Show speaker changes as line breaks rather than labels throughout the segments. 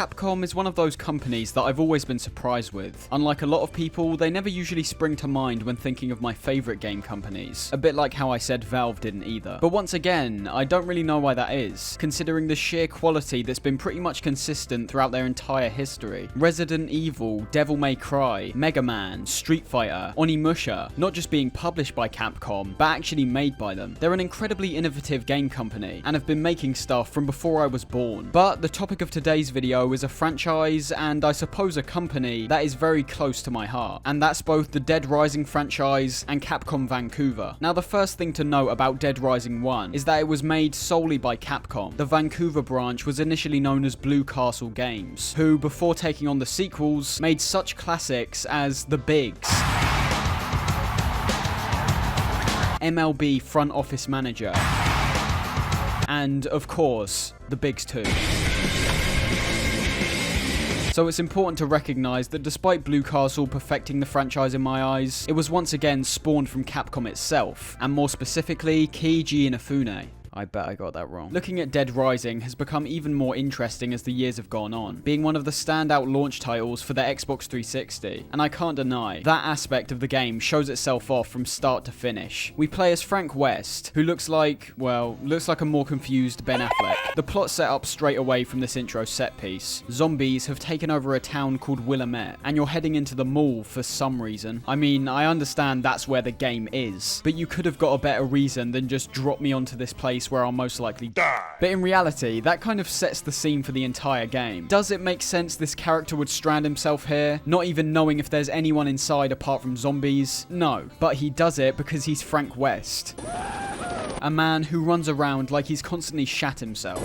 Capcom is one of those companies that I've always been surprised with. Unlike a lot of people, they never usually spring to mind when thinking of my favourite game companies. A bit like how I said Valve didn't either. But once again, I don't really know why that is, considering the sheer quality that's been pretty much consistent throughout their entire history. Resident Evil, Devil May Cry, Mega Man, Street Fighter, Onimusha, not just being published by Capcom, but actually made by them. They're an incredibly innovative game company, and have been making stuff from before I was born. But the topic of today's video is a franchise, and I suppose a company, that is very close to my heart. And that's both the Dead Rising franchise and Capcom Vancouver. Now, the first thing to note about Dead Rising 1 is that it was made solely by Capcom. The Vancouver branch was initially known as Blue Castle Games, who, before taking on the sequels, made such classics as The Bigs, MLB Front Office Manager, and, of course, The Bigs 2. So it's important to recognise that despite Blue Castle perfecting the franchise in my eyes, it was once again spawned from Capcom itself, and more specifically, Keiji Inafune. I bet I got that wrong. Looking at Dead Rising has become even more interesting as the years have gone on, being one of the standout launch titles for the Xbox 360, and I can't deny, that aspect of the game shows itself off from start to finish. We play as Frank West, who looks like a more confused Ben Affleck. The plot set up straight away from this intro set piece. Zombies have taken over a town called Willamette, and you're heading into the mall for some reason. I mean, I understand that's where the game is, but you could have got a better reason than just drop me onto this place where I'll most likely die. But in reality, that kind of sets the scene for the entire game. Does it make sense this character would strand himself here, not even knowing if there's anyone inside apart from zombies? No, but he does it because he's Frank West, a man who runs around like he's constantly shat himself.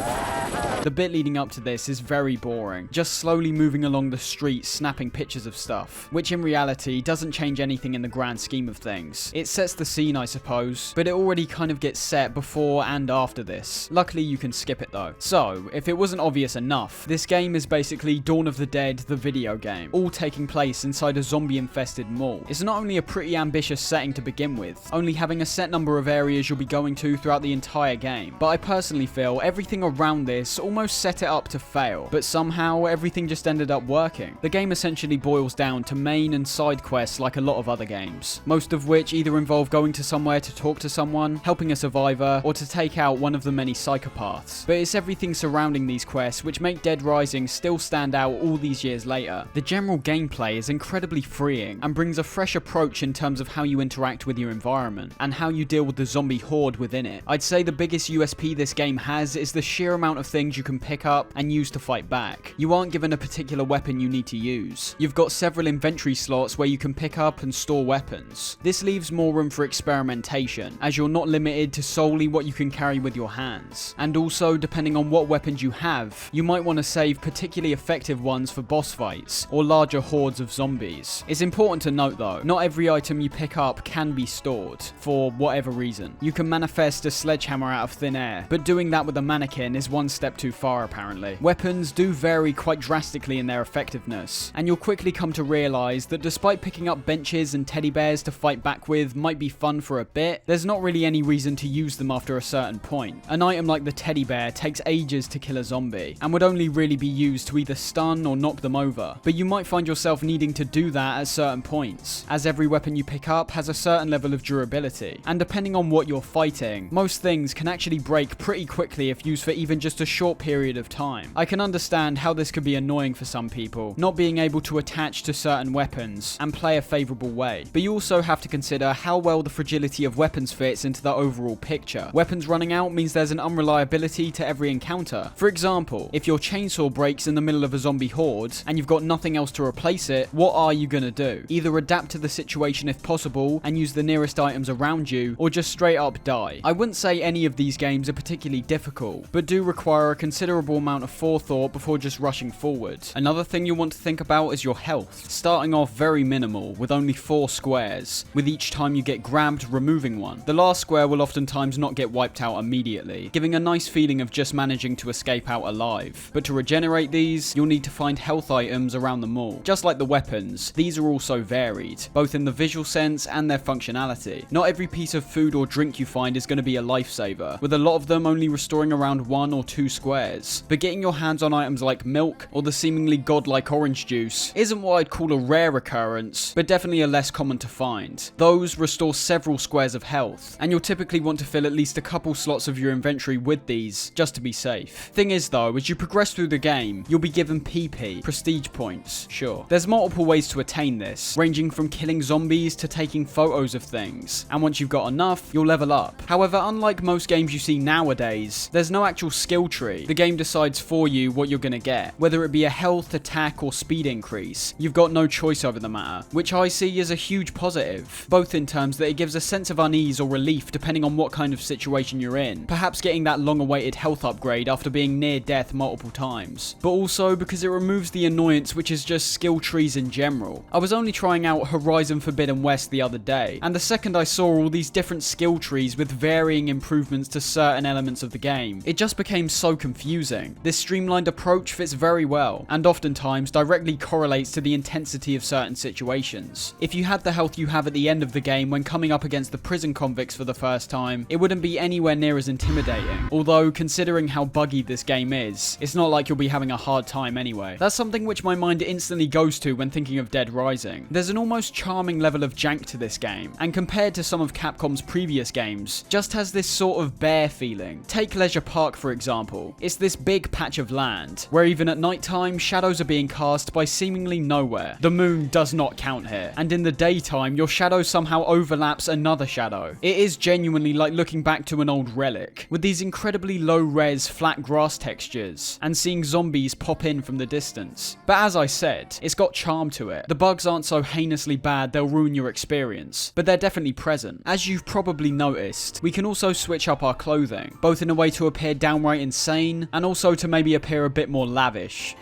The bit leading up to this is very boring, just slowly moving along the street snapping pictures of stuff, which in reality doesn't change anything in the grand scheme of things. It sets the scene, I suppose, but it already kind of gets set before and after this. Luckily you can skip it though. So, if it wasn't obvious enough, this game is basically Dawn of the Dead, the video game, all taking place inside a zombie-infested mall. It's not only a pretty ambitious setting to begin with, only having a set number of areas you'll be going to throughout the entire game, but I personally feel everything around this almost set it up to fail, but somehow everything just ended up working. The game essentially boils down to main and side quests like a lot of other games, most of which either involve going to somewhere to talk to someone, helping a survivor, or to take out one of the many psychopaths. But it's everything surrounding these quests which make Dead Rising still stand out all these years later. The general gameplay is incredibly freeing and brings a fresh approach in terms of how you interact with your environment and how you deal with the zombie horde within it. I'd say the biggest USP this game has is the sheer amount of things you can pick up and use to fight back. You aren't given a particular weapon you need to use. You've got several inventory slots where you can pick up and store weapons. This leaves more room for experimentation, as you're not limited to solely what you can carry with your hands. And also, depending on what weapons you have, you might want to save particularly effective ones for boss fights or larger hordes of zombies. It's important to note though, not every item you pick up can be stored, for whatever reason. You can manifest a sledgehammer out of thin air, but doing that with a mannequin is one step too far apparently. Weapons do vary quite drastically in their effectiveness, and you'll quickly come to realise that despite picking up benches and teddy bears to fight back with might be fun for a bit, there's not really any reason to use them after a certain point. An item like the teddy bear takes ages to kill a zombie, and would only really be used to either stun or knock them over, but you might find yourself needing to do that at certain points, as every weapon you pick up has a certain level of durability, and depending on what you're fighting, most things can actually break pretty quickly if used for even just a short period of time. I can understand how this could be annoying for some people, not being able to attach to certain weapons and play a favourable way, but you also have to consider how well the fragility of weapons fits into the overall picture. Weapons running out means there's an unreliability to every encounter. For example, if your chainsaw breaks in the middle of a zombie horde and you've got nothing else to replace it, what are you gonna do? Either adapt to the situation if possible and use the nearest items around you, or just straight up die. I wouldn't say any of these games are particularly difficult, but do require a considerable amount of forethought before just rushing forward. Another thing you'll want to think about is your health, starting off very minimal with only 4 squares, with each time you get grabbed removing one. The last square will oftentimes not get wiped out immediately, giving a nice feeling of just managing to escape out alive. But to regenerate these, you'll need to find health items around the mall. Just like the weapons, these are also varied, both in the visual sense and their functionality. Not every piece of food or drink you find is going to be a lifesaver, with a lot of them only restoring around 1 or 2 squares. But getting your hands on items like milk, or the seemingly godlike orange juice, isn't what I'd call a rare occurrence, but definitely a less common to find. Those restore several squares of health, and you'll typically want to fill at least a couple slots of your inventory with these, just to be safe. Thing is though, as you progress through the game, you'll be given PP, prestige points, sure. There's multiple ways to attain this, ranging from killing zombies to taking photos of things, and once you've got enough, you'll level up. However, unlike most games you see nowadays, there's no actual skill tree. The game decides for you what you're gonna get, whether it be a health, attack, or speed increase. You've got no choice over the matter, which I see as a huge positive, both in terms that it gives a sense of unease or relief depending on what kind of situation you're in, perhaps getting that long-awaited health upgrade after being near death multiple times, but also because it removes the annoyance which is just skill trees in general. I was only trying out Horizon Forbidden West the other day, and the second I saw all these different skill trees with varying improvements to certain elements of the game, it just became so confusing. This streamlined approach fits very well, and oftentimes directly correlates to the intensity of certain situations. If you had the health you have at the end of the game when coming up against the prison convicts for the first time, it wouldn't be anywhere near as intimidating. Although, considering how buggy this game is, it's not like you'll be having a hard time anyway. That's something which my mind instantly goes to when thinking of Dead Rising. There's an almost charming level of jank to this game, and compared to some of Capcom's previous games, just has this sort of bare feeling. Take Leisure Park for example. It's this big patch of land, where even at night time, shadows are being cast by seemingly nowhere. The moon does not count here, and in the daytime, your shadow somehow overlaps another shadow. It is genuinely like looking back to an old relic, with these incredibly low-res flat grass textures, and seeing zombies pop in from the distance. But as I said, it's got charm to it. The bugs aren't so heinously bad they'll ruin your experience, but they're definitely present. As you've probably noticed, we can also switch up our clothing, both in a way to appear downright insane, and also to maybe appear a bit more lavish.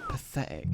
Pathetic.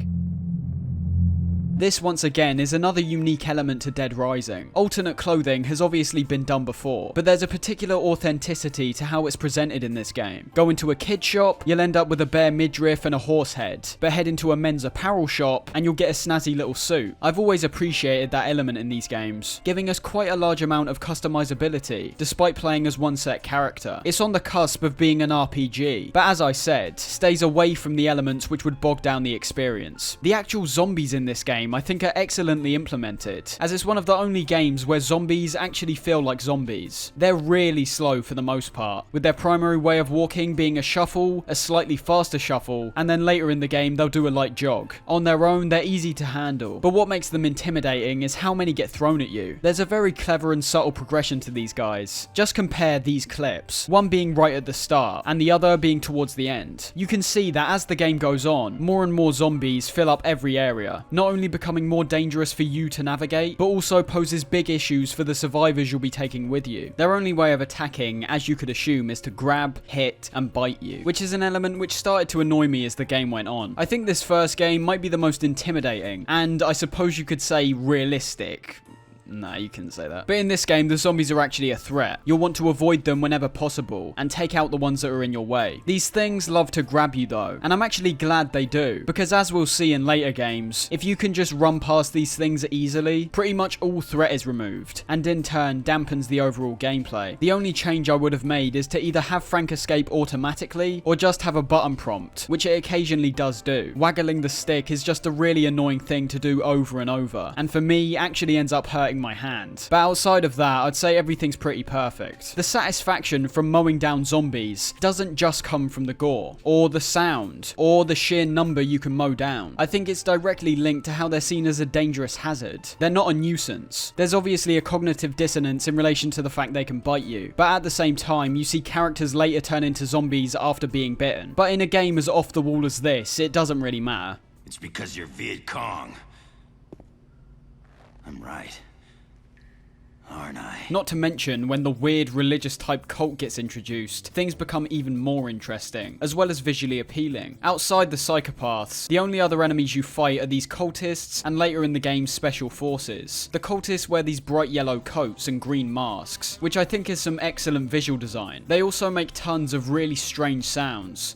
This once again is another unique element to Dead Rising. Alternate clothing has obviously been done before, but there's a particular authenticity to how it's presented in this game. Go into a kid shop, you'll end up with a bare midriff and a horse head, but head into a men's apparel shop and you'll get a snazzy little suit. I've always appreciated that element in these games, giving us quite a large amount of customizability, despite playing as one set character. It's on the cusp of being an RPG, but as I said, stays away from the elements which would bog down the experience. The actual zombies in this game I think are excellently implemented, as it's one of the only games where zombies actually feel like zombies. They're really slow for the most part, with their primary way of walking being a shuffle, a slightly faster shuffle, and then later in the game they'll do a light jog. On their own, they're easy to handle, but what makes them intimidating is how many get thrown at you. There's a very clever and subtle progression to these guys. Just compare these clips, one being right at the start, and the other being towards the end. You can see that as the game goes on, more and more zombies fill up every area, not only becoming more dangerous for you to navigate, but also poses big issues for the survivors you'll be taking with you. Their only way of attacking, as you could assume, is to grab, hit, and bite you, which is an element which started to annoy me as the game went on. I think this first game might be the most intimidating, and I suppose you could say realistic. Nah, you couldn't say that. But in this game, the zombies are actually a threat. You'll want to avoid them whenever possible, and take out the ones that are in your way. These things love to grab you though, and I'm actually glad they do, because as we'll see in later games, if you can just run past these things easily, pretty much all threat is removed, and in turn dampens the overall gameplay. The only change I would have made is to either have Frank escape automatically, or just have a button prompt, which it occasionally does do. Waggling the stick is just a really annoying thing to do over and over, and for me, actually ends up hurting my hand. But outside of that, I'd say everything's pretty perfect. The satisfaction from mowing down zombies doesn't just come from the gore, or the sound, or the sheer number you can mow down. I think it's directly linked to how they're seen as a dangerous hazard. They're not a nuisance. There's obviously a cognitive dissonance in relation to the fact they can bite you, but at the same time, you see characters later turn into zombies after being bitten. But in a game as off the wall as this, it doesn't really matter.
It's because you're Viet Cong. I'm right. Aren't I?
Not to mention, when the weird religious type cult gets introduced, things become even more interesting, as well as visually appealing. Outside the psychopaths, the only other enemies you fight are these cultists, and later in the game, special forces. The cultists wear these bright yellow coats and green masks, which I think is some excellent visual design. They also make tons of really strange sounds.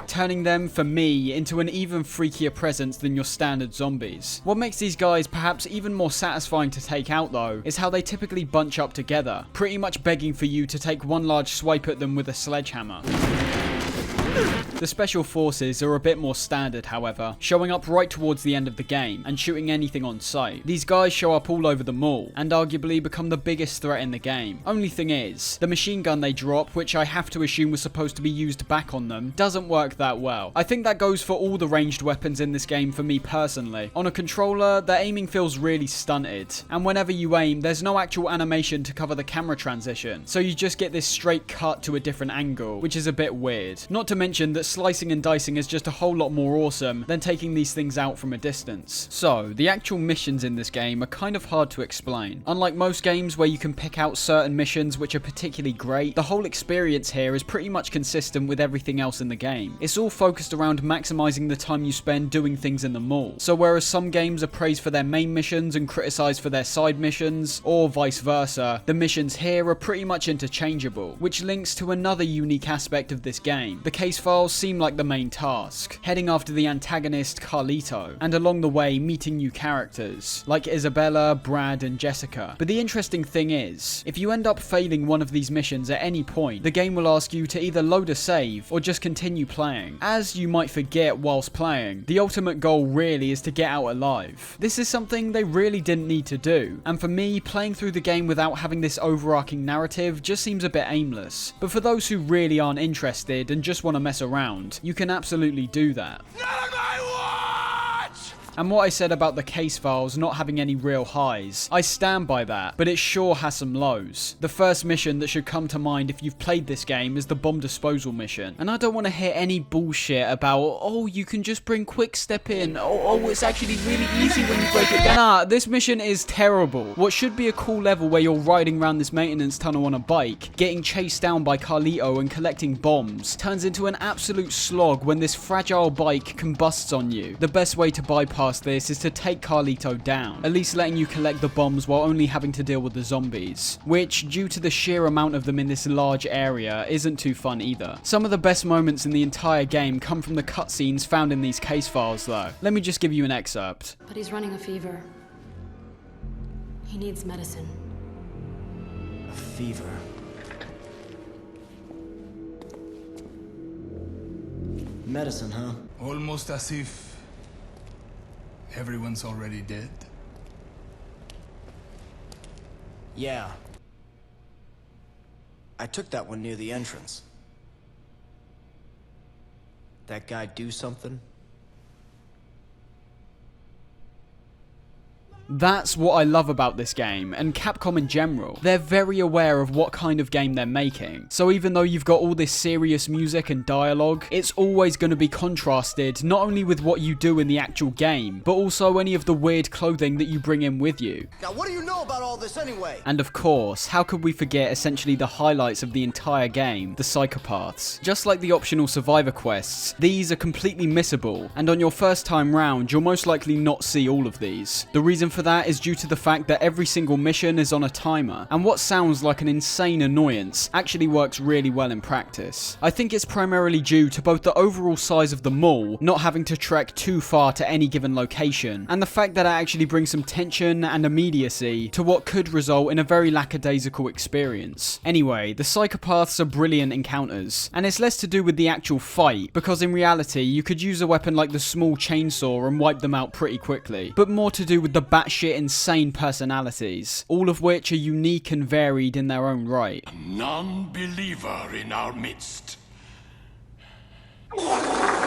turning them, for me, into an even freakier presence than your standard zombies. What makes these guys perhaps even more satisfying to take out though, is how they typically bunch up together, pretty much begging for you to take one large swipe at them with a sledgehammer. The special forces are a bit more standard, however, showing up right towards the end of the game and shooting anything on sight. These guys show up all over the mall and arguably become the biggest threat in the game. Only thing is, the machine gun they drop, which I have to assume was supposed to be used back on them, doesn't work that well. I think that goes for all the ranged weapons in this game for me personally. On a controller, the aiming feels really stunted, and whenever you aim, there's no actual animation to cover the camera transition, so you just get this straight cut to a different angle, which is a bit weird. Not to mention that slicing and dicing is just a whole lot more awesome than taking these things out from a distance. So, the actual missions in this game are kind of hard to explain. Unlike most games where you can pick out certain missions which are particularly great, the whole experience here is pretty much consistent with everything else in the game. It's all focused around maximizing the time you spend doing things in the mall. So whereas some games are praised for their main missions and criticized for their side missions, or vice versa, the missions here are pretty much interchangeable, which links to another unique aspect of this game. The case files seem like the main task, heading after the antagonist Carlito, and along the way meeting new characters, like Isabella, Brad, and Jessica. But the interesting thing is, if you end up failing one of these missions at any point, the game will ask you to either load a save, or just continue playing. As you might forget whilst playing, the ultimate goal really is to get out alive. This is something they really didn't need to do, and for me, playing through the game without having this overarching narrative just seems a bit aimless. But for those who really aren't interested and just want to mess around, you can absolutely do that.
Not on my watch!
And what I said about the case files not having any real highs, I stand by that, but it sure has some lows. The first mission that should come to mind if you've played this game is the bomb disposal mission. And I don't want to hear any bullshit about, oh, you can just bring quick step in, oh, it's actually really easy when you break it down. Nah, this mission is terrible. What should be a cool level where you're riding around this maintenance tunnel on a bike, getting chased down by Carlito and collecting bombs, turns into an absolute slog when this fragile bike combusts on you. The best way to bypass this is to take Carlito down, at least letting you collect the bombs while only having to deal with the zombies, which, due to the sheer amount of them in this large area, isn't too fun either. Some of the best moments in the entire game come from the cutscenes found in these case files though. Let me just give you an excerpt.
But he's running a fever. He needs medicine.
A fever. Medicine, huh?
Almost as if everyone's already dead.
Yeah. I took that one near the entrance. That guy do something?
That's what I love about this game, and Capcom in general. They're very aware of what kind of game they're making. So even though you've got all this serious music and dialogue, it's always going to be contrasted not only with what you do in the actual game, but also any of the weird clothing that you bring in with you.
Now what do you know about all this anyway?
And of course, how could we forget essentially the highlights of the entire game, the psychopaths. Just like the optional survivor quests, these are completely missable, and on your first time round, you'll most likely not see all of these. The reason for that is due to the fact that every single mission is on a timer, and what sounds like an insane annoyance actually works really well in practice. I think it's primarily due to both the overall size of the mall, not having to trek too far to any given location, and the fact that it actually brings some tension and immediacy to what could result in a very lackadaisical experience. Anyway, the psychopaths are brilliant encounters, and it's less to do with the actual fight, because in reality you could use a weapon like the small chainsaw and wipe them out pretty quickly, but more to do with the batshit insane personalities, all of which are unique and varied in their own right.
Non-believer in our midst.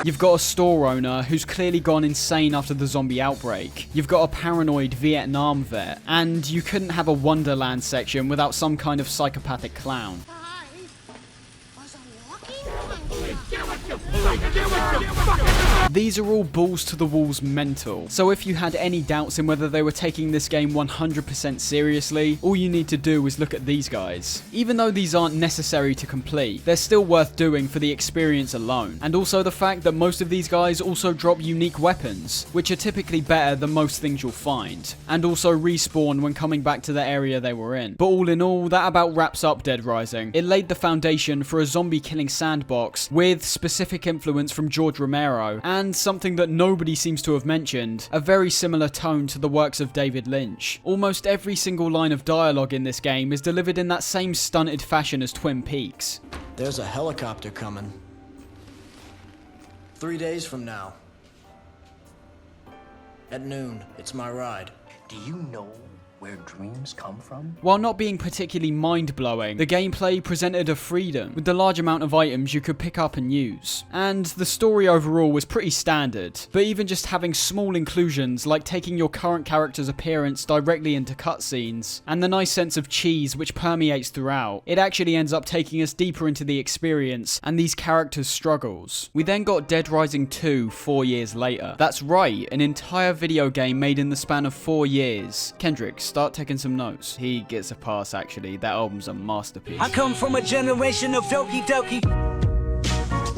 You've got a store owner who's clearly gone insane after the zombie outbreak. You've got a paranoid Vietnam vet, and you couldn't have a Wonderland section without some kind of psychopathic clown. These are all balls to the walls mental, so if you had any doubts in whether they were taking this game 100% seriously, all you need to do is look at these guys. Even though these aren't necessary to complete, they're still worth doing for the experience alone, and also the fact that most of these guys also drop unique weapons, which are typically better than most things you'll find, and also respawn when coming back to the area they were in. But all in all, that about wraps up Dead Rising. It laid the foundation for a zombie killing sandbox with specific influence from George Romero, and something that nobody seems to have mentioned, a very similar tone to the works of David Lynch. Almost every single line of dialogue in this game is delivered in that same stunted fashion as Twin Peaks.
There's a helicopter coming. 3 days from now. At noon, it's my ride.
Do you know where dreams come from?
While not being particularly mind-blowing, the gameplay presented a freedom, with the large amount of items you could pick up and use. And the story overall was pretty standard, but even just having small inclusions like taking your current character's appearance directly into cutscenes, and the nice sense of cheese which permeates throughout, it actually ends up taking us deeper into the experience and these characters' struggles. We then got Dead Rising 2 4 years later. That's right, an entire video game made in the span of 4 years. Kendrick, start taking some notes. He gets a pass, actually. That album's a masterpiece.
I come from a generation of dokie dokie.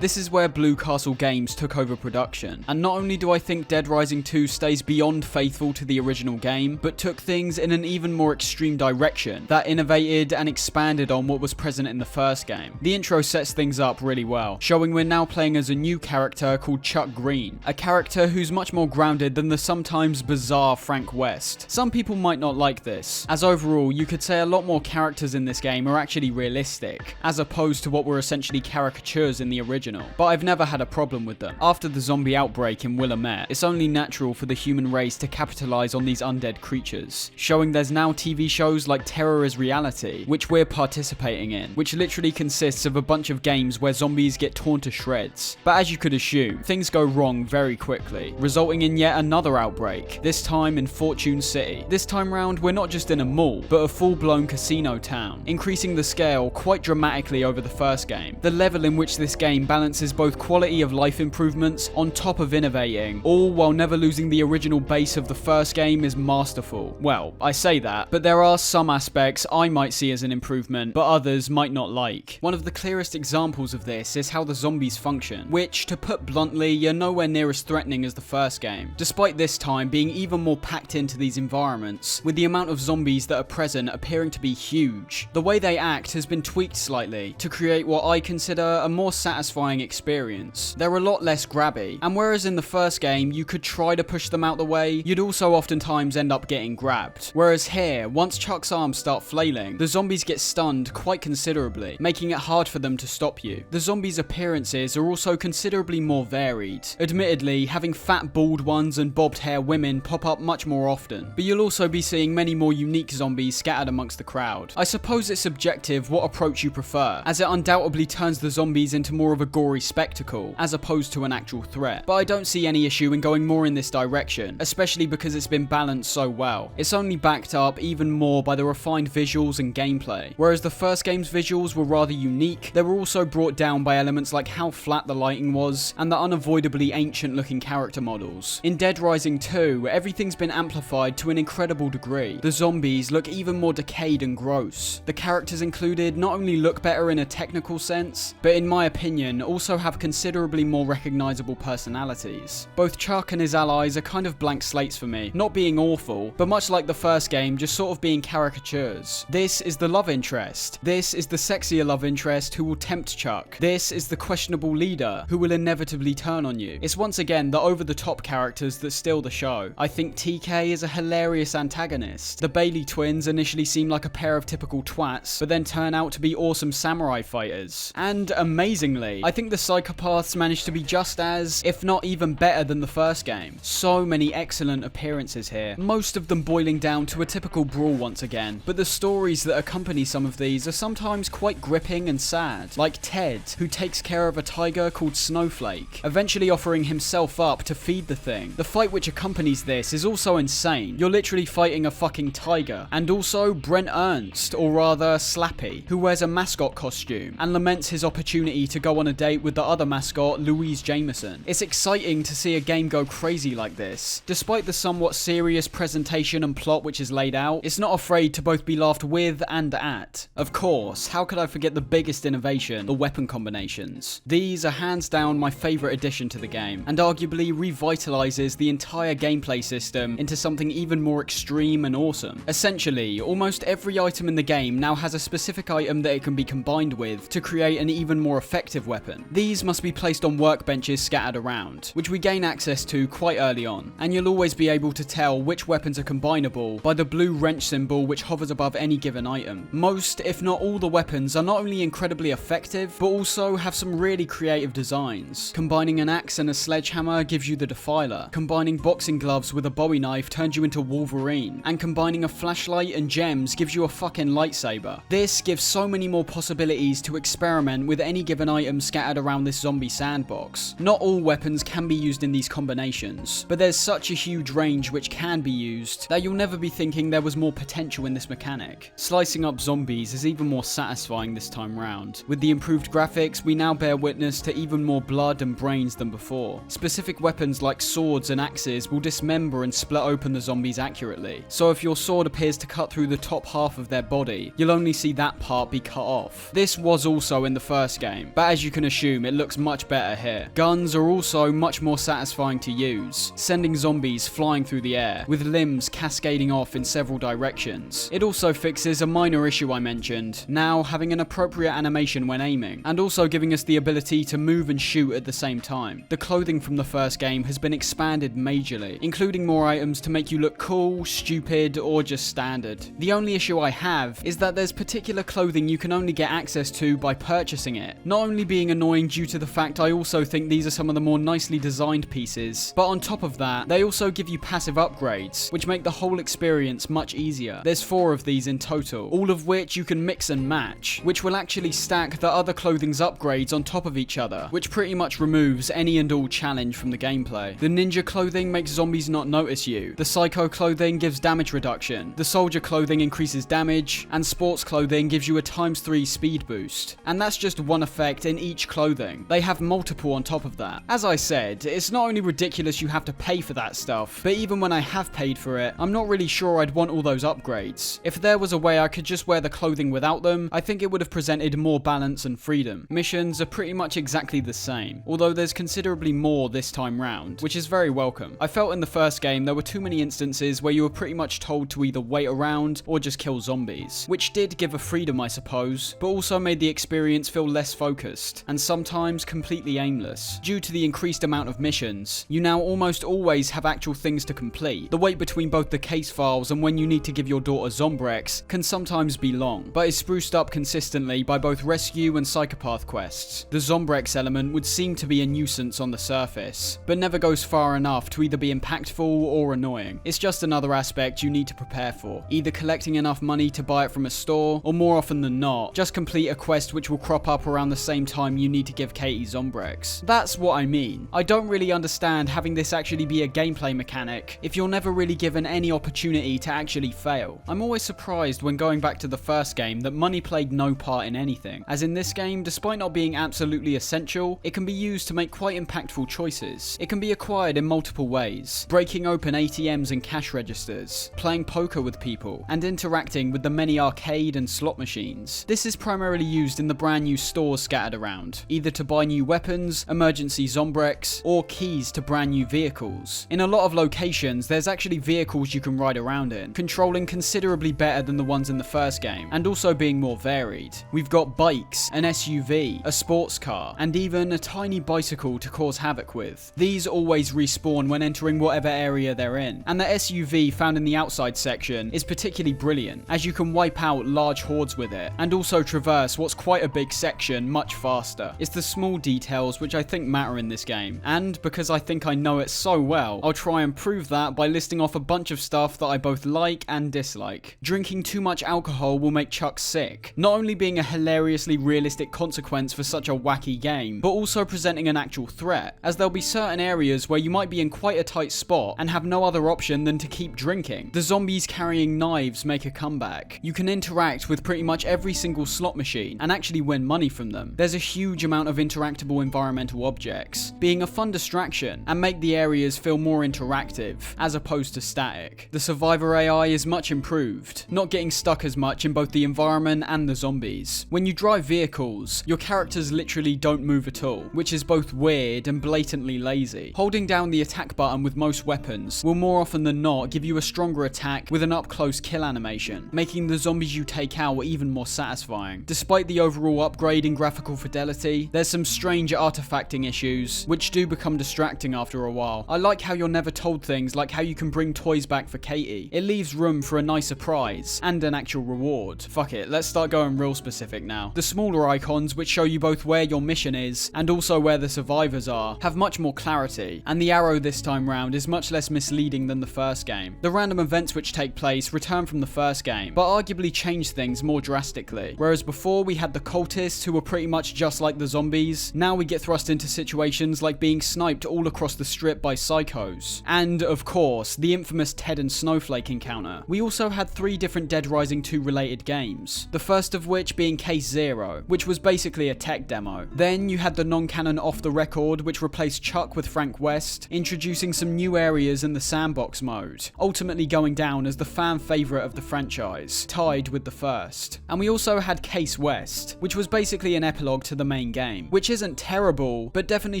This is where Blue Castle Games took over production, and not only do I think Dead Rising 2 stays beyond faithful to the original game, but took things in an even more extreme direction that innovated and expanded on what was present in the first game. The intro sets things up really well, showing we're now playing as a new character called Chuck Green, a character who's much more grounded than the sometimes bizarre Frank West. Some people might not like this, as overall you could say a lot more characters in this game are actually realistic, as opposed to what were essentially caricatures in the original. But I've never had a problem with them. After the zombie outbreak in Willamette, it's only natural for the human race to capitalize on these undead creatures, showing there's now TV shows like Terror is Reality, which we're participating in, which literally consists of a bunch of games where zombies get torn to shreds. But as you could assume, things go wrong very quickly, resulting in yet another outbreak, this time in Fortune City. This time round, we're not just in a mall, but a full-blown casino town, increasing the scale quite dramatically over the first game. The level in which this game balances both quality of life improvements on top of innovating, all while never losing the original base of the first game, is masterful. Well, I say that, but there are some aspects I might see as an improvement, but others might not like. One of the clearest examples of this is how the zombies function, which, to put bluntly, are nowhere near as threatening as the first game, despite this time being even more packed into these environments, with the amount of zombies that are present appearing to be huge. The way they act has been tweaked slightly to create what I consider a more satisfying experience. They're a lot less grabby, and whereas in the first game you could try to push them out the way, you'd also oftentimes end up getting grabbed. Whereas here, once Chuck's arms start flailing, the zombies get stunned quite considerably, making it hard for them to stop you. The zombies' appearances are also considerably more varied, admittedly having fat bald ones and bobbed hair women pop up much more often, but you'll also be seeing many more unique zombies scattered amongst the crowd. I suppose it's subjective what approach you prefer, as it undoubtedly turns the zombies into more of a gory spectacle, as opposed to an actual threat. But I don't see any issue in going more in this direction, especially because it's been balanced so well. It's only backed up even more by the refined visuals and gameplay. Whereas the first game's visuals were rather unique, they were also brought down by elements like how flat the lighting was, and the unavoidably ancient looking character models. In Dead Rising 2, everything's been amplified to an incredible degree. The zombies look even more decayed and gross. The characters included not only look better in a technical sense, but in my opinion, also have considerably more recognizable personalities. Both Chuck and his allies are kind of blank slates for me, not being awful, but much like the first game, just sort of being caricatures. This is the love interest. This is the sexier love interest who will tempt Chuck. This is the questionable leader who will inevitably turn on you. It's once again the over-the-top characters that steal the show. I think TK is a hilarious antagonist. The Bailey twins initially seem like a pair of typical twats, but then turn out to be awesome samurai fighters. And amazingly, I think the psychopaths managed to be just as, if not even better than the first game. So many excellent appearances here, most of them boiling down to a typical brawl once again, but the stories that accompany some of these are sometimes quite gripping and sad, like Ted, who takes care of a tiger called Snowflake, eventually offering himself up to feed the thing. The fight which accompanies this is also insane. You're literally fighting a fucking tiger. And also Brent Ernst, or rather Slappy, who wears a mascot costume and laments his opportunity to go on a date with the other mascot, Louise Jameson. It's exciting to see a game go crazy like this. Despite the somewhat serious presentation and plot which is laid out, it's not afraid to both be laughed with and at. Of course, how could I forget the biggest innovation, the weapon combinations. These are hands down my favourite addition to the game, and arguably revitalizes the entire gameplay system into something even more extreme and awesome. Essentially, almost every item in the game now has a specific item that it can be combined with to create an even more effective weapon. weapon. These must be placed on workbenches scattered around, which we gain access to quite early on, and you'll always be able to tell which weapons are combinable by the blue wrench symbol which hovers above any given item. Most, if not all, the weapons are not only incredibly effective, but also have some really creative designs. Combining an axe and a sledgehammer gives you the Defiler, combining boxing gloves with a Bowie knife turns you into Wolverine, and combining a flashlight and gems gives you a fucking lightsaber. This gives so many more possibilities to experiment with any given item scattered around this zombie sandbox. Not all weapons can be used in these combinations, but there's such a huge range which can be used that you'll never be thinking there was more potential in this mechanic. Slicing up zombies is even more satisfying this time round. With the improved graphics, we now bear witness to even more blood and brains than before. Specific weapons like swords and axes will dismember and split open the zombies accurately, so if your sword appears to cut through the top half of their body, you'll only see that part be cut off. This was also in the first game, but as you can assume, it looks much better here. Guns are also much more satisfying to use, sending zombies flying through the air, with limbs cascading off in several directions. It also fixes a minor issue I mentioned, now having an appropriate animation when aiming, and also giving us the ability to move and shoot at the same time. The clothing from the first game has been expanded majorly, including more items to make you look cool, stupid, or just standard. The only issue I have is that there's particular clothing you can only get access to by purchasing it, not only being annoying due to the fact I also think these are some of the more nicely designed pieces, but on top of that, they also give you passive upgrades, which make the whole experience much easier. There's 4 of these in total, all of which you can mix and match, which will actually stack the other clothing's upgrades on top of each other, which pretty much removes any and all challenge from the gameplay. The ninja clothing makes zombies not notice you, the psycho clothing gives damage reduction, the soldier clothing increases damage, and sports clothing gives you a ×3 speed boost. And that's just one effect in each clothing. They have multiple on top of that. As I said, it's not only ridiculous you have to pay for that stuff, but even when I have paid for it, I'm not really sure I'd want all those upgrades. If there was a way I could just wear the clothing without them, I think it would have presented more balance and freedom. Missions are pretty much exactly the same, although there's considerably more this time round, which is very welcome. I felt in the first game there were too many instances where you were pretty much told to either wait around or just kill zombies, which did give a freedom I suppose, but also made the experience feel less focused, and sometimes completely aimless. Due to the increased amount of missions, you now almost always have actual things to complete. The wait between both the case files and when you need to give your daughter Zombrex can sometimes be long, but is spruced up consistently by both rescue and psychopath quests. The Zombrex element would seem to be a nuisance on the surface, but never goes far enough to either be impactful or annoying. It's just another aspect you need to prepare for, either collecting enough money to buy it from a store, or more often than not, just complete a quest which will crop up around the same time you need to give Katie Zombrex. That's what I mean. I don't really understand having this actually be a gameplay mechanic if you're never really given any opportunity to actually fail. I'm always surprised when going back to the first game that money played no part in anything, as in this game, despite not being absolutely essential, it can be used to make quite impactful choices. It can be acquired in multiple ways, breaking open ATMs and cash registers, playing poker with people, and interacting with the many arcade and slot machines. This is primarily used in the brand new stores scattered around, either to buy new weapons, emergency Zombrex, or keys to brand new vehicles. In a lot of locations, there's actually vehicles you can ride around in, controlling considerably better than the ones in the first game, and also being more varied. We've got bikes, an SUV, a sports car, and even a tiny bicycle to cause havoc with. These always respawn when entering whatever area they're in, and the SUV found in the outside section is particularly brilliant, as you can wipe out large hordes with it, and also traverse what's quite a big section much faster. It's the small details which I think matter in this game, and because I think I know it so well, I'll try and prove that by listing off a bunch of stuff that I both like and dislike. Drinking too much alcohol will make Chuck sick, not only being a hilariously realistic consequence for such a wacky game, but also presenting an actual threat, as there'll be certain areas where you might be in quite a tight spot and have no other option than to keep drinking. The zombies carrying knives make a comeback. You can interact with pretty much every single slot machine and actually win money from them. There's a huge amount of interactable environmental objects, being a fun distraction and make the areas feel more interactive as opposed to static. The survivor AI is much improved, not getting stuck as much in both the environment and the zombies. When you drive vehicles, your characters literally don't move at all, which is both weird and blatantly lazy. Holding down the attack button with most weapons will more often than not give you a stronger attack with an up-close kill animation, making the zombies you take out even more satisfying. Despite the overall upgrade in graphical fidelity, complexity. There's some strange artifacting issues, which do become distracting after a while. I like how you're never told things like how you can bring toys back for Katie. It leaves room for a nice surprise and an actual reward. Fuck it, let's start going real specific now. The smaller icons, which show you both where your mission is and also where the survivors are, have much more clarity, and the arrow this time round is much less misleading than the first game. The random events which take place return from the first game, but arguably change things more drastically. Whereas before we had the cultists who were pretty much just like the zombies, now we get thrust into situations like being sniped all across the strip by psychos. And of course, the infamous Ted and Snowflake encounter. We also had 3 different Dead Rising 2 related games, the first of which being Case Zero, which was basically a tech demo. Then you had the non-canon Off the Record, which replaced Chuck with Frank West, introducing some new areas in the sandbox mode, ultimately going down as the fan favourite of the franchise, tied with the first. And we also had Case West, which was basically an epilogue to the main game, which isn't terrible, but definitely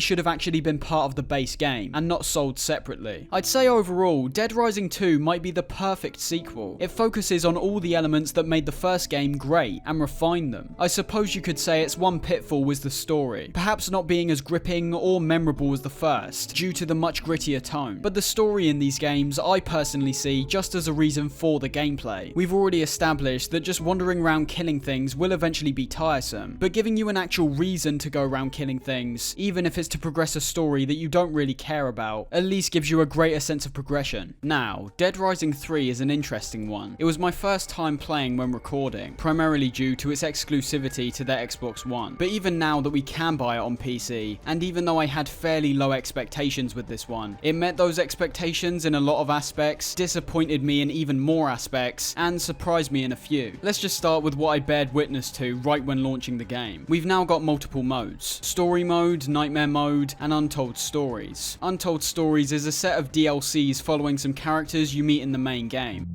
should have actually been part of the base game, and not sold separately. I'd say overall, Dead Rising 2 might be the perfect sequel. It focuses on all the elements that made the first game great, and refined them. I suppose you could say its one pitfall was the story, perhaps not being as gripping or memorable as the first, due to the much grittier tone. But the story in these games I personally see just as a reason for the gameplay. We've already established that just wandering around killing things will eventually be tiresome, but giving you an actual reason to go around killing things, even if it's to progress a story that you don't really care about, at least gives you a greater sense of progression. Now, Dead Rising 3 is an interesting one. It was my first time playing when recording, primarily due to its exclusivity to their Xbox One. But even now that we can buy it on PC, and even though I had fairly low expectations with this one, it met those expectations in a lot of aspects, disappointed me in even more aspects, and surprised me in a few. Let's just start with what I bared witness to right when launching the game. We've now got multiple modes: story mode, nightmare mode, and untold stories. Untold stories is a set of DLCs following some characters you meet in the main game.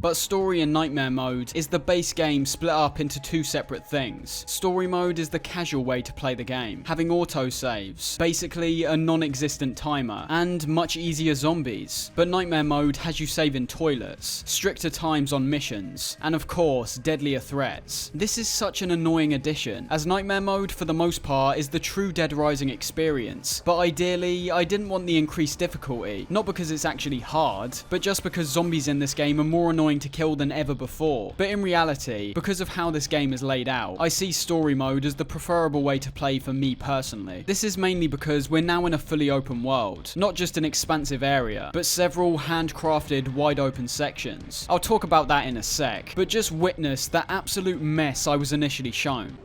But story and nightmare mode is the base game split up into 2 separate things. Story mode is the casual way to play the game, having autosaves, basically a non-existent timer, and much easier zombies. But nightmare mode has you save in toilets, stricter times on missions, and of course, deadlier threats. This is such an annoying addition, as nightmare mode for the most part is the true Dead Rising experience, but ideally, I didn't want the increased difficulty, not because it's actually hard, but just because zombies in this game are more annoying to kill than ever before. But in reality, because of how this game is laid out, I see story mode as the preferable way to play for me personally. This is mainly because we're now in a fully open world, not just an expansive area, but several handcrafted wide open sections. I'll talk about that in a sec, but just witness the absolute mess I was initially shown.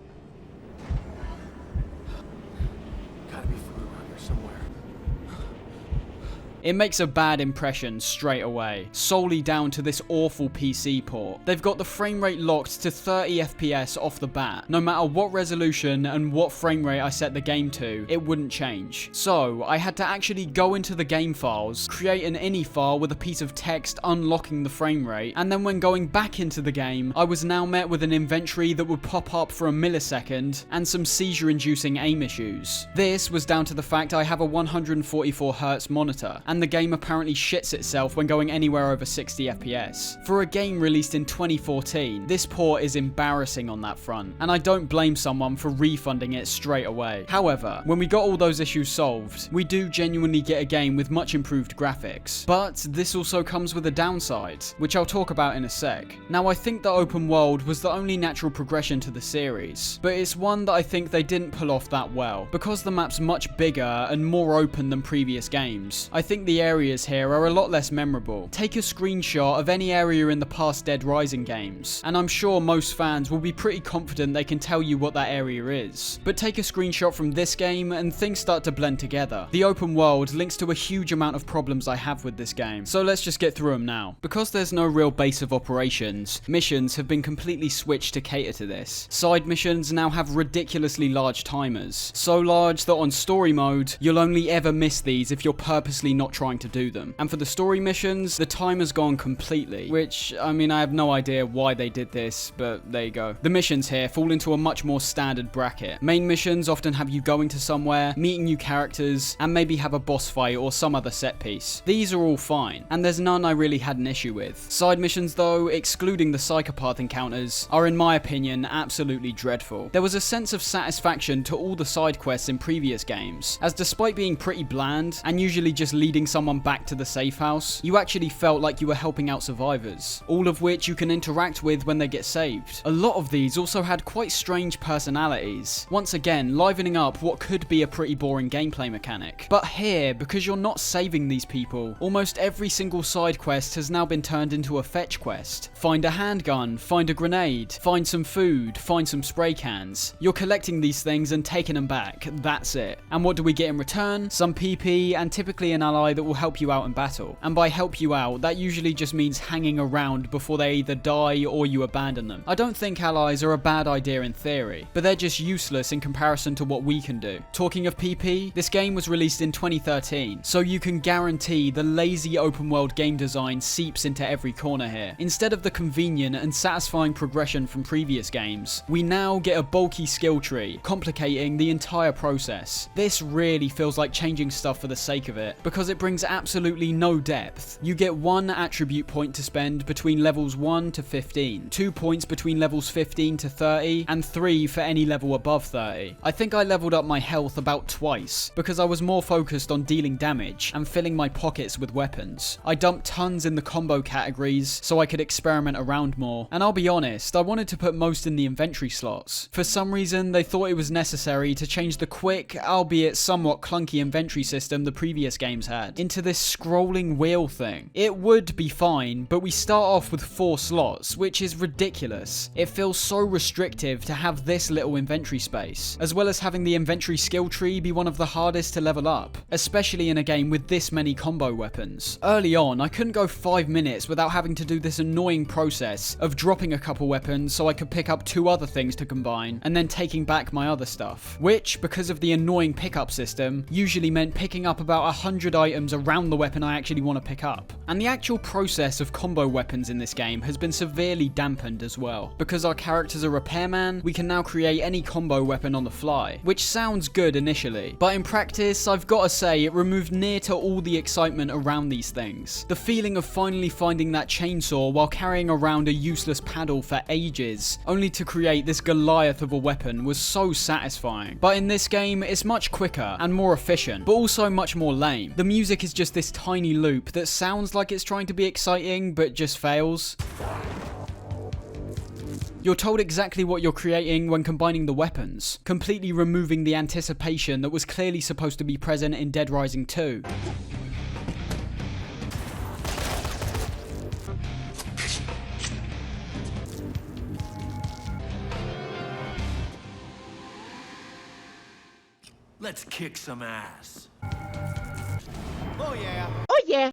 It makes a bad impression straight away, solely down to this awful PC port. They've got the frame rate locked to 30 FPS off the bat. No matter what resolution and what frame rate I set the game to, it wouldn't change. So I had to actually go into the game files, create an ini file with a piece of text unlocking the frame rate, and then when going back into the game, I was now met with an inventory that would pop up for a millisecond and some seizure-inducing aim issues. This was down to the fact I have a 144Hz monitor, and the game apparently shits itself when going anywhere over 60 FPS. For a game released in 2014, this port is embarrassing on that front, and I don't blame someone for refunding it straight away. However, when we got all those issues solved, we do genuinely get a game with much improved graphics. But this also comes with a downside, which I'll talk about in a sec. Now, I think the open world was the only natural progression to the series, but it's one that I think they didn't pull off that well. Because the map's much bigger and more open than previous games, I think the areas here are a lot less memorable. Take a screenshot of any area in the past Dead Rising games, and I'm sure most fans will be pretty confident they can tell you what that area is. But take a screenshot from this game and things start to blend together. The open world links to a huge amount of problems I have with this game, so let's just get through them now. Because there's no real base of operations, missions have been completely switched to cater to this. Side missions now have ridiculously large timers, so large that on story mode, you'll only ever miss these if you're purposely not trying to do them. And for the story missions, the time has gone completely, which, I mean, I have no idea why they did this, but there you go. The missions here fall into a much more standard bracket. Main missions often have you going to somewhere, meeting new characters, and maybe have a boss fight or some other set piece. These are all fine, and there's none I really had an issue with. Side missions though, excluding the psychopath encounters, are in my opinion absolutely dreadful. There was a sense of satisfaction to all the side quests in previous games, as despite being pretty bland, and usually just leading someone back to the safe house, you actually felt like you were helping out survivors, all of which you can interact with when they get saved. A lot of these also had quite strange personalities, once again livening up what could be a pretty boring gameplay mechanic. But here, because you're not saving these people, almost every single side quest has now been turned into a fetch quest. Find a handgun, find a grenade, find some food, find some spray cans. You're collecting these things and taking them back, that's it. And what do we get in return? Some PP and typically an ally that will help you out in battle. And by help you out, that usually just means hanging around before they either die or you abandon them. I don't think allies are a bad idea in theory, but they're just useless in comparison to what we can do. Talking of PP, this game was released in 2013, so you can guarantee the lazy open world game design seeps into every corner here. Instead of the convenient and satisfying progression from previous games, we now get a bulky skill tree, complicating the entire process. This really feels like changing stuff for the sake of it, because it brings absolutely no depth. You get 1 attribute point to spend between levels 1 to 15, 2 points between levels 15 to 30, and 3 for any level above 30. I think I leveled up my health about twice, because I was more focused on dealing damage and filling my pockets with weapons. I dumped tons in the combo categories so I could experiment around more, and I'll be honest, I wanted to put most in the inventory slots. For some reason, they thought it was necessary to change the quick, albeit somewhat clunky inventory system the previous games had, into this scrolling wheel thing. It would be fine, but we start off with 4 slots, which is ridiculous. It feels so restrictive to have this little inventory space, as well as having the inventory skill tree be one of the hardest to level up, especially in a game with this many combo weapons. Early on, I couldn't go 5 minutes without having to do this annoying process of dropping a couple weapons so I could pick up 2 other things to combine, and then taking back my other stuff, which, because of the annoying pickup system, usually meant picking up about 100 items around the weapon I actually want to pick up. And the actual process of combo weapons in this game has been severely dampened as well. Because our character's a repairman, we can now create any combo weapon on the fly, which sounds good initially, but in practice, I've got to say it removed near to all the excitement around these things. The feeling of finally finding that chainsaw while carrying around a useless paddle for ages, only to create this Goliath of a weapon, was so satisfying. But in this game, it's much quicker and more efficient, but also much more lame. The music is just this tiny loop that sounds like it's trying to be exciting, but just fails. You're told exactly what you're creating when combining the weapons, completely removing the anticipation that was clearly supposed to be present in Dead Rising 2.
Let's kick some ass.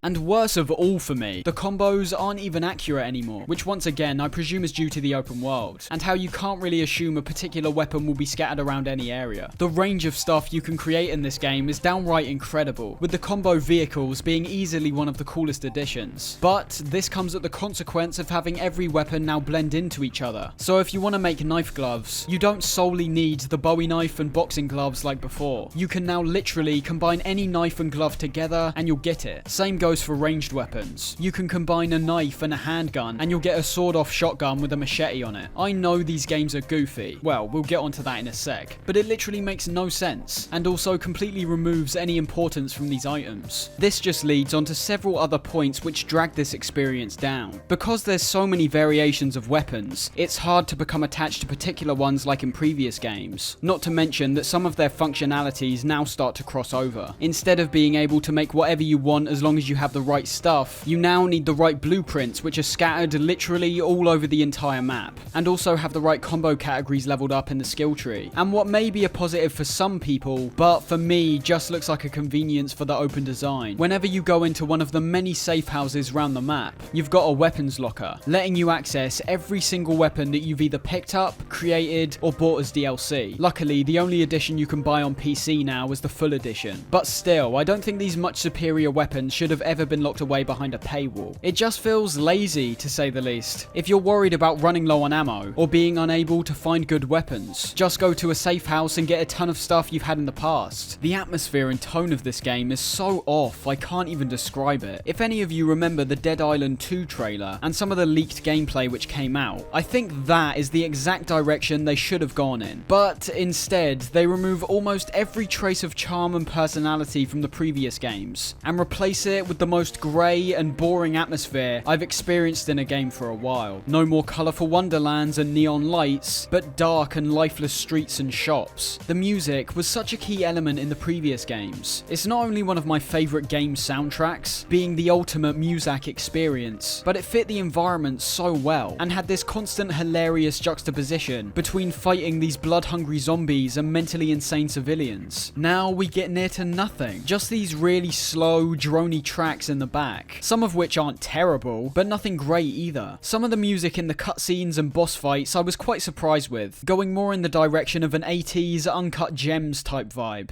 And worst of all for me, the combos aren't even accurate anymore, which once again I presume is due to the open world, and how you can't really assume a particular weapon will be scattered around any area. The range of stuff you can create in this game is downright incredible, with the combo vehicles being easily one of the coolest additions. But this comes at the consequence of having every weapon now blend into each other. So if you want to make knife gloves, you don't solely need the Bowie knife and boxing gloves like before. You can now literally combine any knife and glove together and you'll get it. Same goes for ranged weapons. You can combine a knife and a handgun and you'll get a sawed-off shotgun with a machete on it. I know these games are goofy. Well, we'll get onto that in a sec. But it literally makes no sense, and also completely removes any importance from these items. This just leads on to several other points which drag this experience down. Because there's so many variations of weapons, it's hard to become attached to particular ones like in previous games. Not to mention that some of their functionalities now start to cross over. Instead of being able to make whatever you want as long as you have the right stuff, you now need the right blueprints which are scattered literally all over the entire map, and also have the right combo categories leveled up in the skill tree. And what may be a positive for some people, but for me just looks like a convenience for the open design. Whenever you go into one of the many safe houses around the map, you've got a weapons locker, letting you access every single weapon that you've either picked up, created, or bought as DLC. Luckily, the only edition you can buy on PC now is the full edition. But still, I don't think these much superior weapons weapons should have ever been locked away behind a paywall. It just feels lazy, to say the least. If you're worried about running low on ammo, or being unable to find good weapons, just go to a safe house and get a ton of stuff you've had in the past. The atmosphere and tone of this game is so off, I can't even describe it. If any of you remember the Dead Island 2 trailer, and some of the leaked gameplay which came out, I think that is the exact direction they should have gone in. But instead, they remove almost every trace of charm and personality from the previous games, and replace it with the most grey and boring atmosphere I've experienced in a game for a while. No more colourful wonderlands and neon lights, but dark and lifeless streets and shops. The music was such a key element in the previous games. It's not only one of my favourite game soundtracks, being the ultimate Muzak experience, but it fit the environment so well, and had this constant hilarious juxtaposition between fighting these blood-hungry zombies and mentally insane civilians. Now we get near to nothing, just these really slow, droney tracks in the back, some of which aren't terrible, but nothing great either. Some of the music in the cutscenes and boss fights I was quite surprised with, going more in the direction of an 80s Uncut Gems type vibe.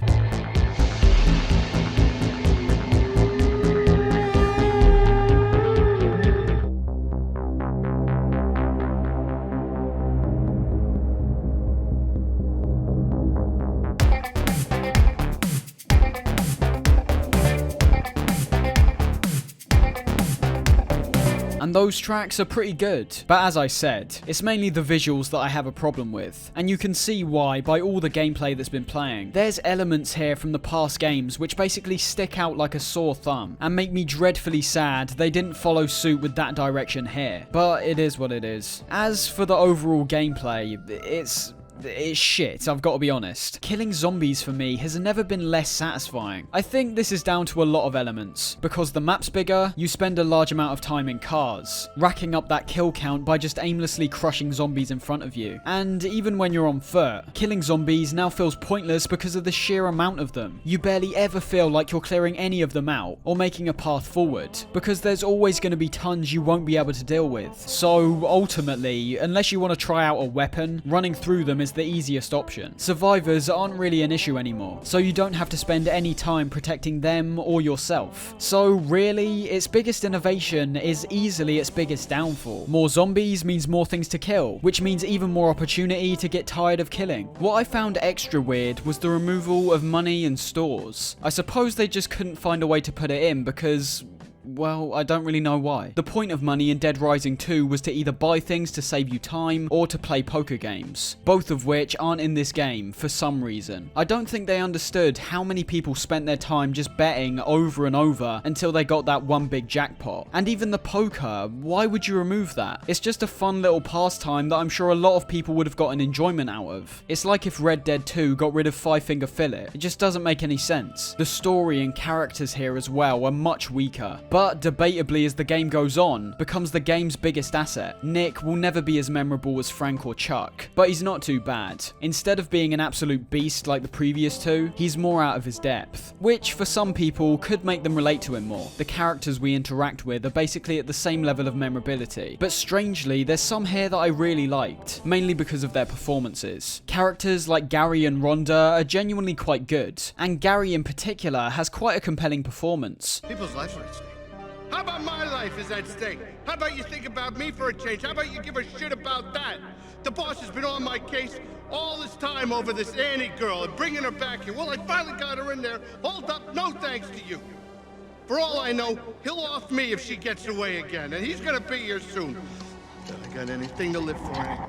And those tracks are pretty good. But as I said, it's mainly the visuals that I have a problem with. And you can see why by all the gameplay that's been playing. There's elements here from the past games which basically stick out like a sore thumb and make me dreadfully sad they didn't follow suit with that direction here. But it is what it is. As for the overall gameplay, it's shit, I've got to be honest. Killing zombies for me has never been less satisfying. I think this is down to a lot of elements. Because the map's bigger, you spend a large amount of time in cars, racking up that kill count by just aimlessly crushing zombies in front of you. And even when you're on foot, killing zombies now feels pointless because of the sheer amount of them. You barely ever feel like you're clearing any of them out, or making a path forward, because there's always going to be tons you won't be able to deal with. So ultimately, unless you want to try out a weapon, running through them is the easiest option. Survivors aren't really an issue anymore, so you don't have to spend any time protecting them or yourself. So really, its biggest innovation is easily its biggest downfall. More zombies means more things to kill, which means even more opportunity to get tired of killing. What I found extra weird was the removal of money and stores. I suppose they just couldn't find a way to put it in because, well, I don't really know why. The point of money in Dead Rising 2 was to either buy things to save you time or to play poker games, both of which aren't in this game for some reason. I don't think they understood how many people spent their time just betting over and over until they got that one big jackpot. And even the poker, why would you remove that? It's just a fun little pastime that I'm sure a lot of people would have gotten enjoyment out of. It's like if Red Dead 2 got rid of Five Finger Fillet. It just doesn't make any sense. The story and characters here as well are much weaker, but debatably as the game goes on, becomes the game's biggest asset. Nick will never be as memorable as Frank or Chuck, but he's not too bad. Instead of being an absolute beast like the previous two, he's more out of his depth, which for some people could make them relate to him more. The characters we interact with are basically at the same level of memorability, but strangely there's some here that I really liked, mainly because of their performances. Characters like Gary and Rhonda are genuinely quite good, and Gary in particular has quite a compelling performance.
People's lives are at stake. How about my life is at stake? How about you think about me for a change? How about you give a shit about that? The boss has been on my case all this time over this Annie girl and bringing her back here. Well, I finally got her in there. Hold up, no thanks to you. For all I know, he'll off me if she gets away again, and he's gonna be here soon. I got anything to live for anyway.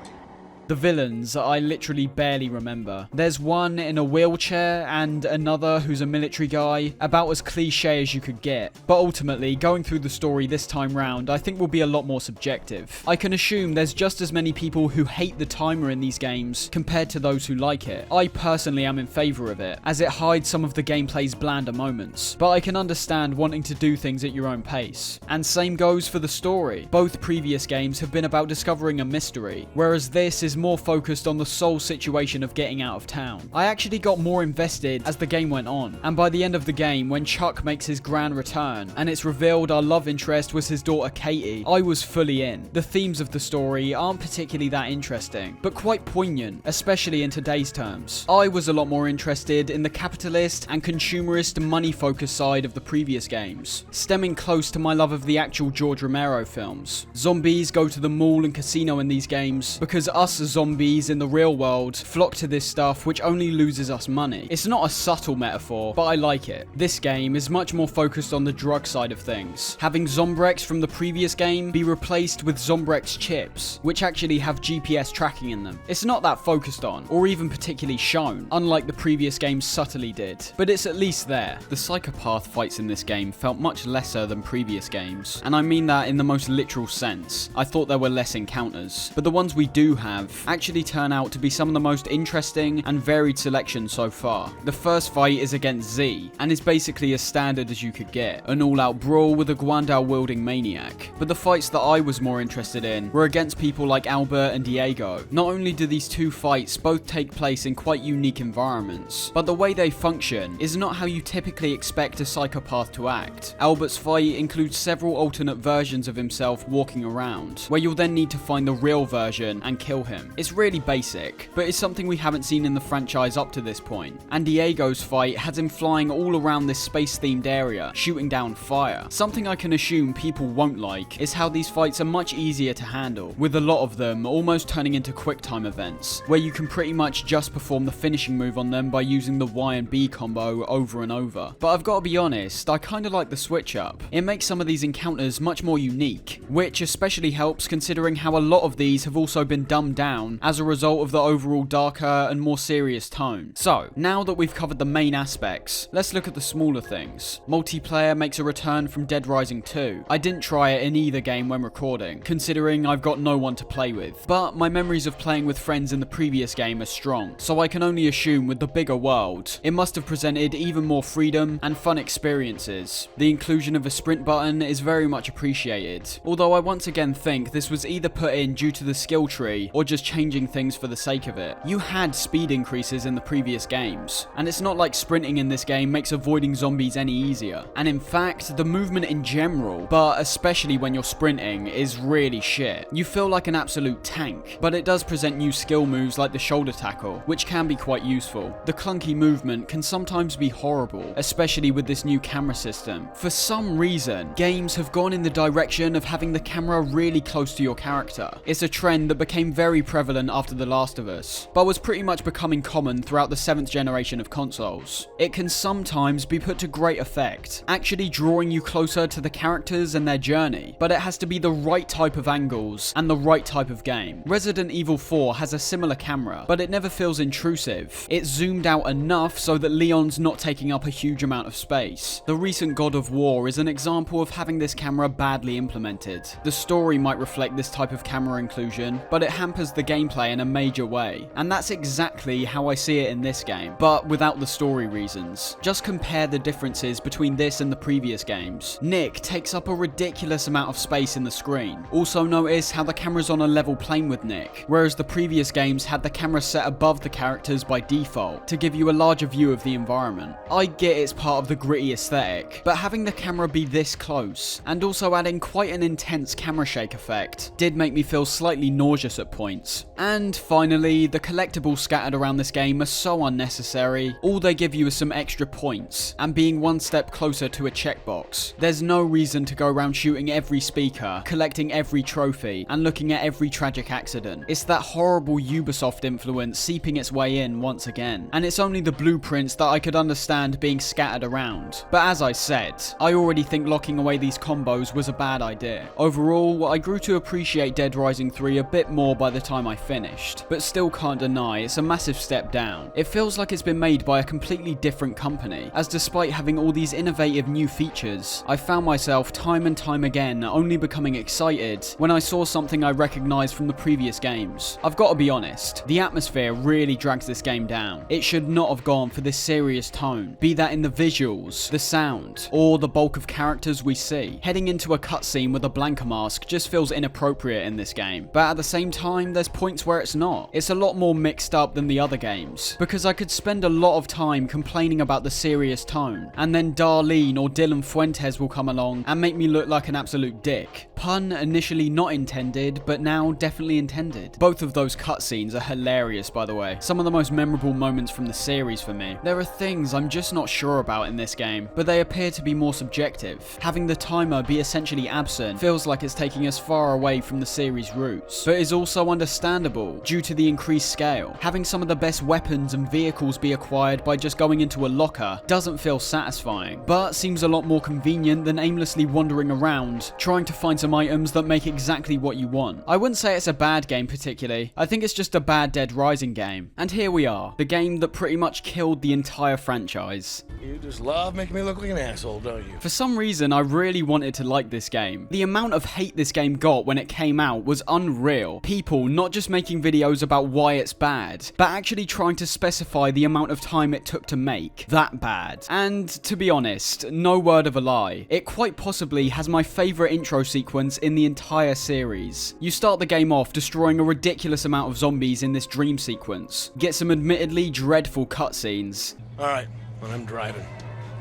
The villains I literally barely remember. There's one in a wheelchair and another who's a military guy, about as cliche as you could get. But ultimately, going through the story this time round I think will be a lot more subjective. I can assume there's just as many people who hate the timer in these games compared to those who like it. I personally am in favour of it, as it hides some of the gameplay's blander moments, but I can understand wanting to do things at your own pace. And same goes for the story. Both previous games have been about discovering a mystery, whereas this is is more focused on the sole situation of getting out of town. I actually got more invested as the game went on, and by the end of the game, when Chuck makes his grand return, and it's revealed our love interest was his daughter Katie, I was fully in. The themes of the story aren't particularly that interesting, but quite poignant, especially in today's terms. I was a lot more interested in the capitalist and consumerist money-focused side of the previous games, stemming close to my love of the actual George Romero films. Zombies go to the mall and casino in these games because us zombies in the real world flock to this stuff which only loses us money. It's not a subtle metaphor, but I like it. This game is much more focused on the drug side of things, having Zombrex from the previous game be replaced with Zombrex chips, which actually have GPS tracking in them. It's not that focused on, or even particularly shown, unlike the previous games subtly did, but it's at least there. The psychopath fights in this game felt much lesser than previous games, and I mean that in the most literal sense. I thought there were less encounters, but the ones we do have actually turn out to be some of the most interesting and varied selections so far. The first fight is against Z, and is basically as standard as you could get, an all-out brawl with a Guandao-wielding maniac. But the fights that I was more interested in were against people like Albert and Diego. Not only do these two fights both take place in quite unique environments, but the way they function is not how you typically expect a psychopath to act. Albert's fight includes several alternate versions of himself walking around, where you'll then need to find the real version and kill him. It's really basic, but it's something we haven't seen in the franchise up to this point. And Diego's fight has him flying all around this space-themed area, shooting down fire. Something I can assume people won't like is how these fights are much easier to handle, with a lot of them almost turning into quick-time events, where you can pretty much just perform the finishing move on them by using the Y and B combo over and over. But I've got to be honest, I kinda like the switch up. It makes some of these encounters much more unique, which especially helps considering how a lot of these have also been dumbed down as a result of the overall darker and more serious tone. So, now that we've covered the main aspects, let's look at the smaller things. Multiplayer makes a return from Dead Rising 2. I didn't try it in either game when recording, considering I've got no one to play with, but my memories of playing with friends in the previous game are strong, so I can only assume with the bigger world, it must have presented even more freedom and fun experiences. The inclusion of a sprint button is very much appreciated, although I once again think this was either put in due to the skill tree or just changing things for the sake of it. You had speed increases in the previous games, and it's not like sprinting in this game makes avoiding zombies any easier. And in fact, the movement in general, but especially when you're sprinting, is really shit. You feel like an absolute tank, but it does present new skill moves like the shoulder tackle, which can be quite useful. The clunky movement can sometimes be horrible, especially with this new camera system. For some reason, games have gone in the direction of having the camera really close to your character. It's a trend that became very prevalent after The Last of Us, but was pretty much becoming common throughout the 7th generation of consoles. It can sometimes be put to great effect, actually drawing you closer to the characters and their journey, but it has to be the right type of angles and the right type of game. Resident Evil 4 has a similar camera, but it never feels intrusive. It's zoomed out enough so that Leon's not taking up a huge amount of space. The recent God of War is an example of having this camera badly implemented. The story might reflect this type of camera inclusion, but it hampers the gameplay in a major way, and that's exactly how I see it in this game, but without the story reasons. Just compare the differences between this and the previous games. Nick takes up a ridiculous amount of space in the screen. Also notice how the camera's on a level plane with Nick, whereas the previous games had the camera set above the characters by default to give you a larger view of the environment. I get it's part of the gritty aesthetic, but having the camera be this close, and also adding quite an intense camera shake effect, did make me feel slightly nauseous at points. And finally, the collectibles scattered around this game are so unnecessary. All they give you is some extra points, and being one step closer to a checkbox. There's no reason to go around shooting every speaker, collecting every trophy, and looking at every tragic accident. It's that horrible Ubisoft influence seeping its way in once again, and it's only the blueprints that I could understand being scattered around. But as I said, I already think locking away these combos was a bad idea. Overall, I grew to appreciate Dead Rising 3 a bit more by the time I finished, but still can't deny it's a massive step down. It feels like it's been made by a completely different company, as despite having all these innovative new features, I found myself time and time again only becoming excited when I saw something I recognized from the previous games. I've got to be honest, the atmosphere really drags this game down. It should not have gone for this serious tone, be that in the visuals, the sound, or the bulk of characters we see. Heading into a cutscene with a Blanca mask just feels inappropriate in this game, but at the same time, there's there's points where it's not. It's a lot more mixed up than the other games, because I could spend a lot of time complaining about the serious tone, and then Darlene or Dylan Fuentes will come along and make me look like an absolute dick. Pun initially not intended, but now definitely intended. Both of those cutscenes are hilarious, by the way. Some of the most memorable moments from the series for me. There are things I'm just not sure about in this game, but they appear to be more subjective. Having the timer be essentially absent feels like it's taking us far away from the series' roots, but is also understandable due to the increased scale. Having some of the best weapons and vehicles be acquired by just going into a locker doesn't feel satisfying, but seems a lot more convenient than aimlessly wandering around, trying to find some items that make exactly what you want. I wouldn't say it's a bad game particularly, I think it's just a bad Dead Rising game. And here we are, the game that pretty much killed the entire franchise.
You just love making me look like an asshole, don't you?
For some reason, I really wanted to like this game. The amount of hate this game got when it came out was unreal. People not just making videos about why it's bad, but actually trying to specify the amount of time it took to make that bad. And to be honest, no word of a lie, it quite possibly has my favourite intro sequence in the entire series. You start the game off destroying a ridiculous amount of zombies in this dream sequence, get some admittedly dreadful cutscenes.
Alright, when I'm driving.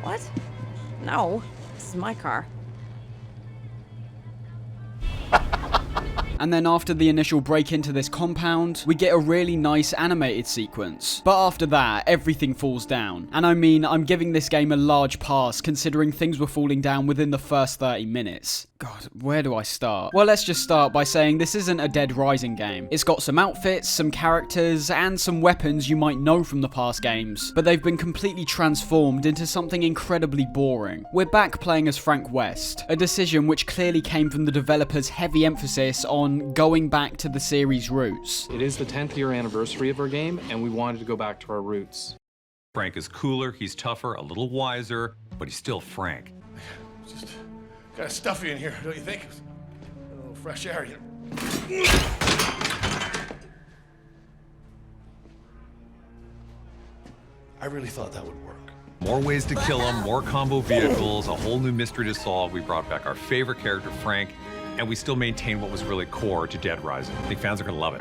What? No, this is my car.
And then after the initial break into this compound, we get a really nice animated sequence. But after that, everything falls down. And I mean, I'm giving this game a large pass considering things were falling down within the first 30 minutes. God, where do I start? Well, let's just start by saying this isn't a Dead Rising game. It's got some outfits, some characters, and some weapons you might know from the past games, but they've been completely transformed into something incredibly boring. We're back playing as Frank West, a decision which clearly came from the developers' heavy emphasis on going back to the series' roots.
It is the 10th year anniversary of our game, and we wanted to go back to our roots.
Frank is cooler, he's tougher, a little wiser, but he's still Frank.
Just kind of stuffy in here, don't you think? A little fresh air here. I really thought that would work.
More ways to kill him, more combo vehicles, a whole new mystery to solve. We brought back our favorite character, Frank, and we still maintain what was really core to Dead Rising. I think fans are gonna love it.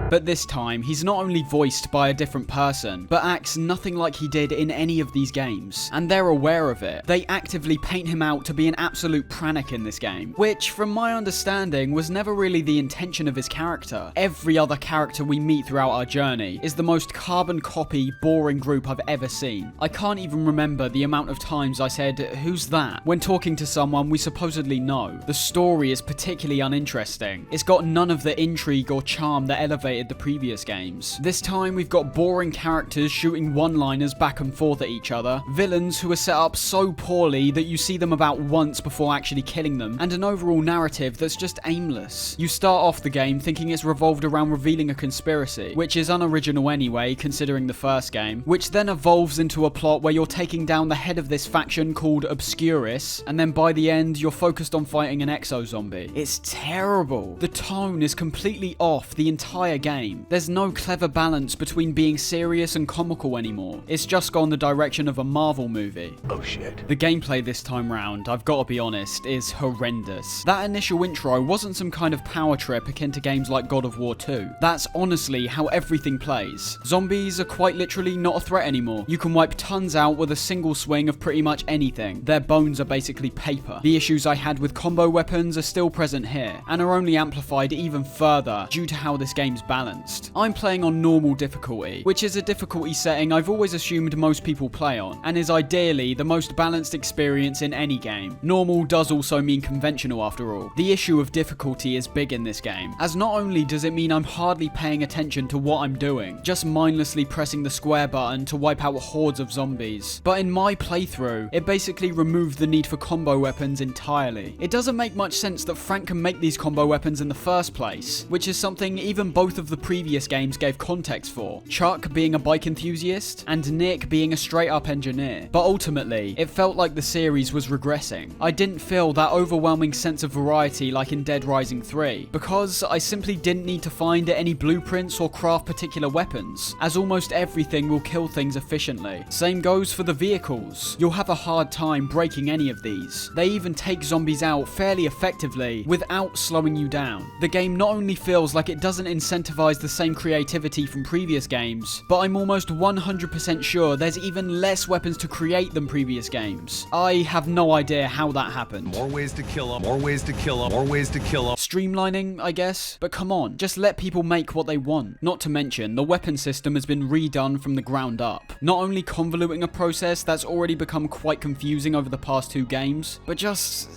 But this time, he's not only voiced by a different person, but acts nothing like he did in any of these games. And they're aware of it. They actively paint him out to be an absolute prank in this game, which, from my understanding, was never really the intention of his character. Every other character we meet throughout our journey is the most carbon copy, boring group I've ever seen. I can't even remember the amount of times I said, "Who's that?" when talking to someone we supposedly know. The story is particularly uninteresting. It's got none of the intrigue or charm that elevated the previous games. This time we've got boring characters shooting one-liners back and forth at each other, villains who are set up so poorly that you see them about once before actually killing them, and an overall narrative that's just aimless. You start off the game thinking it's revolved around revealing a conspiracy, which is unoriginal anyway considering the first game, which then evolves into a plot where you're taking down the head of this faction called Obscurus, and then by the end you're focused on fighting an exo-zombie. It's terrible. The tone is completely off the entire game. There's no clever balance between being serious and comical anymore. It's just gone the direction of a Marvel movie.
Oh shit.
The gameplay this time round, I've got to be honest, is horrendous. That initial intro wasn't some kind of power trip akin to games like God of War 2. That's honestly how everything plays. Zombies are quite literally not a threat anymore. You can wipe tons out with a single swing of pretty much anything. Their bones are basically paper. The issues I had with combo weapons are still present here, and are only amplified even further due to how this game's balanced. I'm playing on normal difficulty, which is a difficulty setting I've always assumed most people play on, and is ideally the most balanced experience in any game. Normal does also mean conventional after all. The issue of difficulty is big in this game, as not only does it mean I'm hardly paying attention to what I'm doing, just mindlessly pressing the square button to wipe out hordes of zombies, but in my playthrough, it basically removed the need for combo weapons entirely. It doesn't make much sense that Frank can make these combo weapons in the first place, which is something even both of the previous games gave context for. Chuck being a bike enthusiast, and Nick being a straight-up engineer. But ultimately, it felt like the series was regressing. I didn't feel that overwhelming sense of variety like in Dead Rising 3, because I simply didn't need to find any blueprints or craft particular weapons, as almost everything will kill things efficiently. Same goes for the vehicles. You'll have a hard time breaking any of these. They even take zombies out fairly effectively without slowing you down. The game not only feels like it doesn't incentivize incentivize the same creativity from previous games, but I'm almost 100% sure there's even less weapons to create than previous games. I have no idea how that happened.
More ways to kill them, more ways to kill them, more ways to kill them.
Streamlining, I guess? But come on, just let people make what they want. Not to mention, the weapon system has been redone from the ground up. Not only convoluting a process that's already become quite confusing over the past 2 games, but just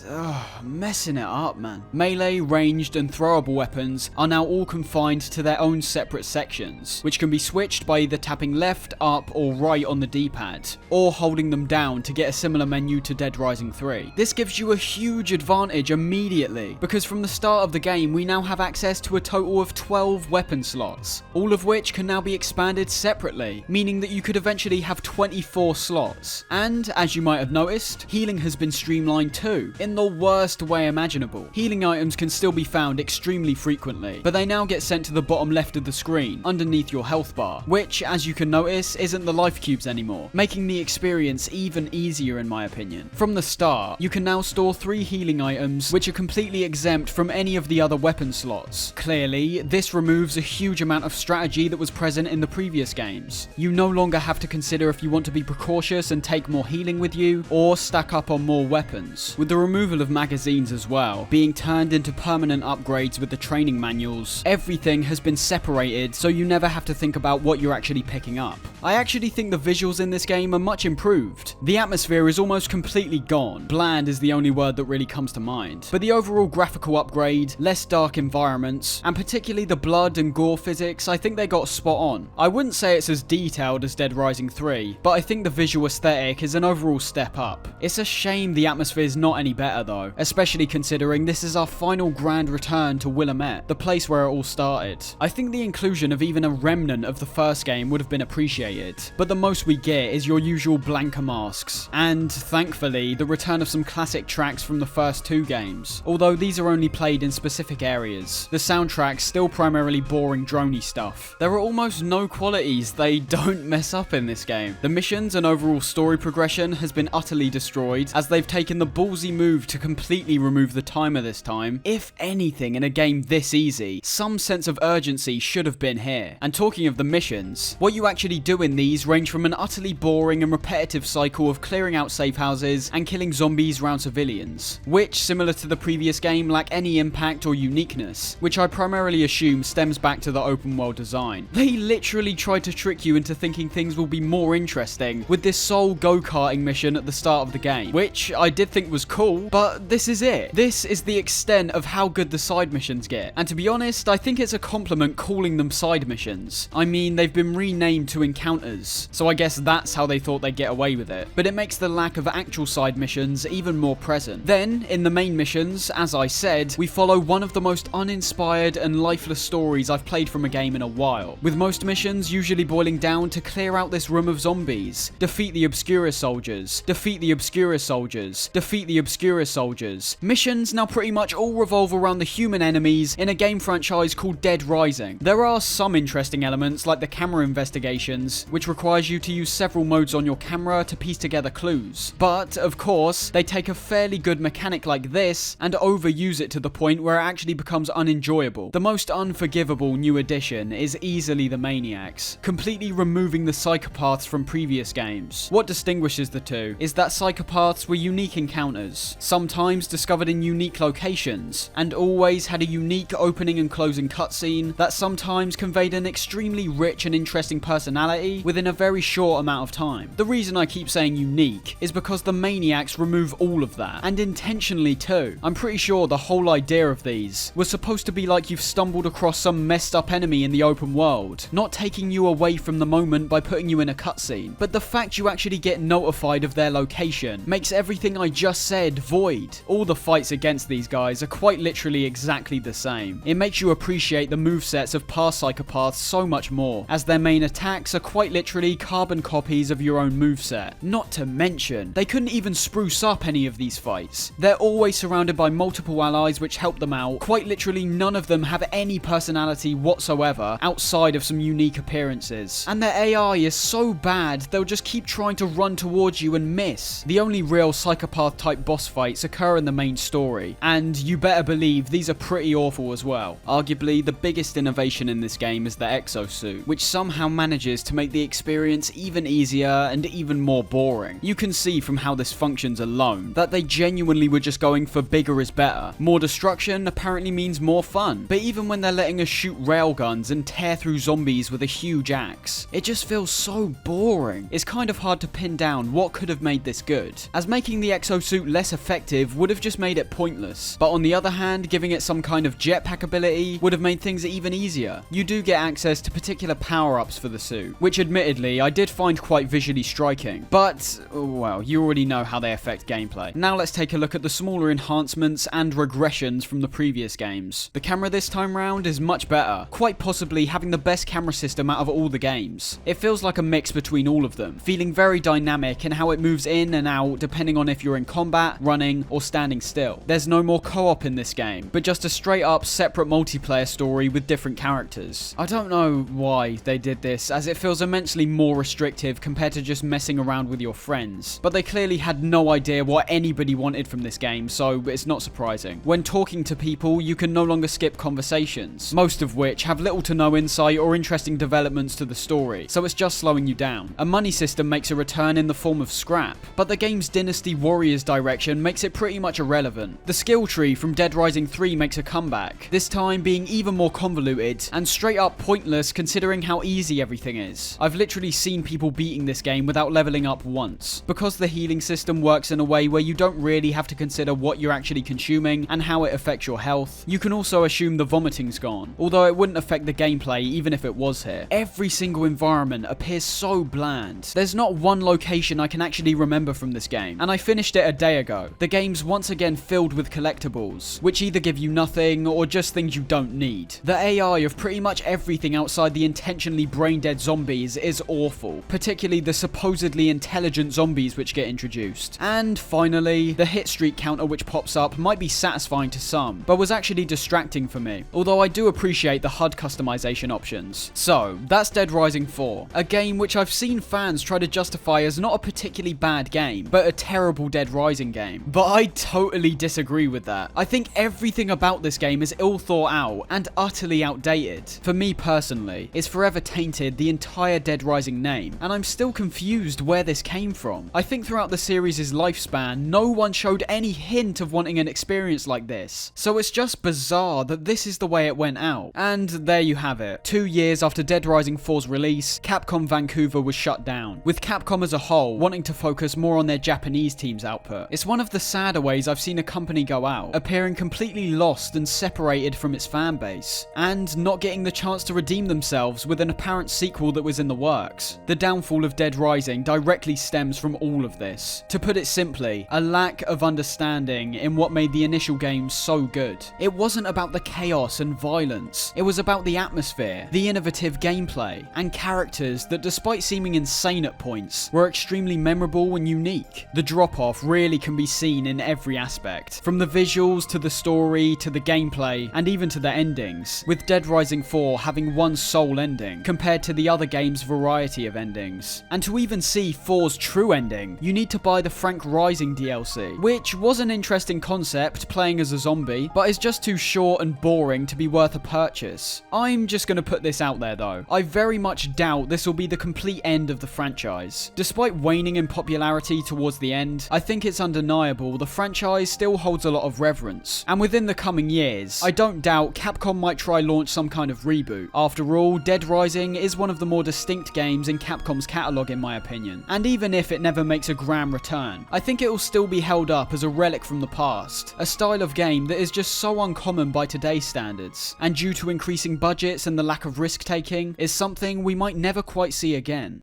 messing it up, man. Melee, ranged, and throwable weapons are now all confined to their own separate sections, which can be switched by either tapping left, up, or right on the D-pad, or holding them down to get a similar menu to Dead Rising 3. This gives you a huge advantage immediately, because from the start of the game we now have access to a total of 12 weapon slots, all of which can now be expanded separately, meaning that you could eventually have 24 slots. And, as you might have noticed, healing has been streamlined too, in the worst way imaginable. Healing items can still be found extremely frequently, but they now get sent to the bottom left of the screen, underneath your health bar, which, as you can notice, isn't the life cubes anymore, making the experience even easier in my opinion. From the start, you can now store 3 healing items, which are completely exempt from any of the other weapon slots. Clearly, this removes a huge amount of strategy that was present in the previous games. You no longer have to consider if you want to be precautious and take more healing with you, or stack up on more weapons. With the removal of magazines as well, being turned into permanent upgrades with the training manuals, everything has been separated so you never have to think about what you're actually picking up. I actually think the visuals in this game are much improved. The atmosphere is almost completely gone. Bland is the only word that really comes to mind. But the overall graphical upgrade, less dark environments, and particularly the blood and gore physics, I think they got spot on. I wouldn't say it's as detailed as Dead Rising 3, but I think the visual aesthetic is an overall step up. It's a shame the atmosphere is not any better though, especially considering this is our final grand return to Willamette, the place where it all started. I think the inclusion of even a remnant of the first game would have been appreciated, but the most we get is your usual blanker masks, and thankfully the return of some classic tracks from the first 2 games, although these are only played in specific areas. The soundtrack's still primarily boring droney stuff. There are almost no qualities they don't mess up in this game. The missions and overall story progression has been utterly destroyed, as they've taken the ballsy move to completely remove the timer this time. If anything in a game this easy, some sense of urgency should have been here. And talking of the missions, what you actually do in these range from an utterly boring and repetitive cycle of clearing out safe houses and killing zombies around civilians, which, similar to the previous game, lack any impact or uniqueness, which I primarily assume stems back to the open world design. They literally tried to trick you into thinking things will be more interesting with this sole go-karting mission at the start of the game, which I did think was cool, but this is it. This is the extent of how good the side missions get, and to be honest, I think it's a compliment calling them side missions. I mean, they've been renamed to encounters, so I guess that's how they thought they'd get away with it, but it makes the lack of actual side missions even more present. Then, in the main missions, as I said, we follow one of the most uninspired and lifeless stories I've played from a game in a while, with most missions usually boiling down to clear out this room of zombies, defeat the Obscura soldiers, defeat the Obscura soldiers, defeat the Obscura soldiers. Missions now pretty much all revolve around the human enemies in a game franchise called Dead Rising. There are some interesting elements like the camera investigations, which requires you to use several modes on your camera to piece together clues. But, of course, they take a fairly good mechanic like this and overuse it to the point where it actually becomes unenjoyable. The most unforgivable new addition is easily the Maniacs, completely removing the psychopaths from previous games. What distinguishes the two is that psychopaths were unique encounters, sometimes discovered in unique locations, and always had a unique opening and closing cutscene that sometimes conveyed an extremely rich and interesting personality within a very short amount of time. The reason I keep saying unique is because the Maniacs remove all of that, and intentionally too. I'm pretty sure the whole idea of these was supposed to be like you've stumbled across some messed up enemy in the open world, not taking you away from the moment by putting you in a cutscene, but the fact you actually get notified of their location makes everything I just said void. All the fights against these guys are quite literally exactly the same. It makes you appreciate the movesets of past psychopaths so much more, as their main attacks are quite literally carbon copies of your own moveset. Not to mention, they couldn't even spruce up any of these fights. They're always surrounded by multiple allies which help them out. Quite literally none of them have any personality whatsoever outside of some unique appearances. And their AI is so bad, they'll just keep trying to run towards you and miss. The only real psychopath type boss fights occur in the main story, and you better believe these are pretty awful as well. Arguably, the biggest innovation in this game is the exosuit, which somehow manages to make the experience even easier and even more boring. You can see from how this functions alone that they genuinely were just going for bigger is better. More destruction apparently means more fun, but even when they're letting us shoot railguns and tear through zombies with a huge axe, it just feels so boring. It's kind of hard to pin down what could have made this good, as making the exosuit less effective would have just made it pointless. But on the other hand, giving it some kind of jetpack ability would have made things even easier. You do get access to particular power-ups for the suit, which admittedly I did find quite visually striking, but well, you already know how they affect gameplay. Now let's take a look at the smaller enhancements and regressions from the previous games. The camera this time round is much better, quite possibly having the best camera system out of all the games. It feels like a mix between all of them, feeling very dynamic in how it moves in and out depending on if you're in combat, running, or standing still. There's no more co-op in this game, but just a straight up separate multiplayer story with different characters. I don't know why they did this, as it feels immensely more restrictive compared to just messing around with your friends, but they clearly had no idea what anybody wanted from this game, so it's not surprising. When talking to people, you can no longer skip conversations, most of which have little to no insight or interesting developments to the story, so it's just slowing you down. A money system makes a return in the form of scrap, but the game's Dynasty Warriors direction makes it pretty much irrelevant. The skill tree from Dead Rising 3 makes a comeback, this time being even more convoluted and straight up pointless considering how easy everything is. I've literally seen people beating this game without leveling up once, because the healing system works in a way where you don't really have to consider what you're actually consuming and how it affects your health. You can also assume the vomiting's gone, although it wouldn't affect the gameplay even if it was here. Every single environment appears so bland. There's not one location I can actually remember from this game, and I finished it a day ago. The game's once again filled with collectibles, which either give you nothing or just things you don't need. The AI of pretty much everything outside the intentionally brain-dead zombies is awful, particularly the supposedly intelligent zombies which get introduced. And finally, the hit streak counter which pops up might be satisfying to some, but was actually distracting for me, although I do appreciate the HUD customization options. So, that's Dead Rising 4, a game which I've seen fans try to justify as not a particularly bad game, but a terrible Dead Rising game. But I totally disagree with that. I think everything about this game is ill thought out and utterly outdated. For me personally, it's forever tainted the entire Dead Rising name, and I'm still confused where this came from. I think throughout the series' lifespan, no one showed any hint of wanting an experience like this, so it's just bizarre that this is the way it went out. And there you have it. 2 years after Dead Rising 4's release, Capcom Vancouver was shut down, with Capcom as a whole wanting to focus more on their Japanese team's output. It's one of the sadder ways I've seen a company go out, appearing completely lost and separated from its fan base, and not getting the chance to redeem themselves with an apparent sequel that was in the works. The downfall of Dead Rising directly stems from all of this. To put it simply, a lack of understanding in what made the initial game so good. It wasn't about the chaos and violence, it was about the atmosphere, the innovative gameplay, and characters that, despite seeming insane at points, were extremely memorable and unique. The drop-off really can be seen in every aspect, from the visuals to the story to the gameplay and even to the endings, with Dead Rising 4 having one sole ending compared to the other game's variety of endings. And to even see 4's true ending, you need to buy the Frank Rising DLC, which was an interesting concept playing as a zombie, but is just too short and boring to be worth a purchase. I'm just gonna put this out there though, I very much doubt this will be the complete end of the franchise. Despite waning in popularity towards the end, I think it's undeniable the franchise still holds a lot of reverence, and within the coming years, I don't doubt Capcom might try launch some kind of reboot. After all, Dead Rising is one of the more distinct games in Capcom's catalogue in my opinion, and even if it never makes a grand return, I think it will still be held up as a relic from the past, a style of game that is just so uncommon by today's standards, and due to increasing budgets and the lack of risk taking, is something we might never quite see again.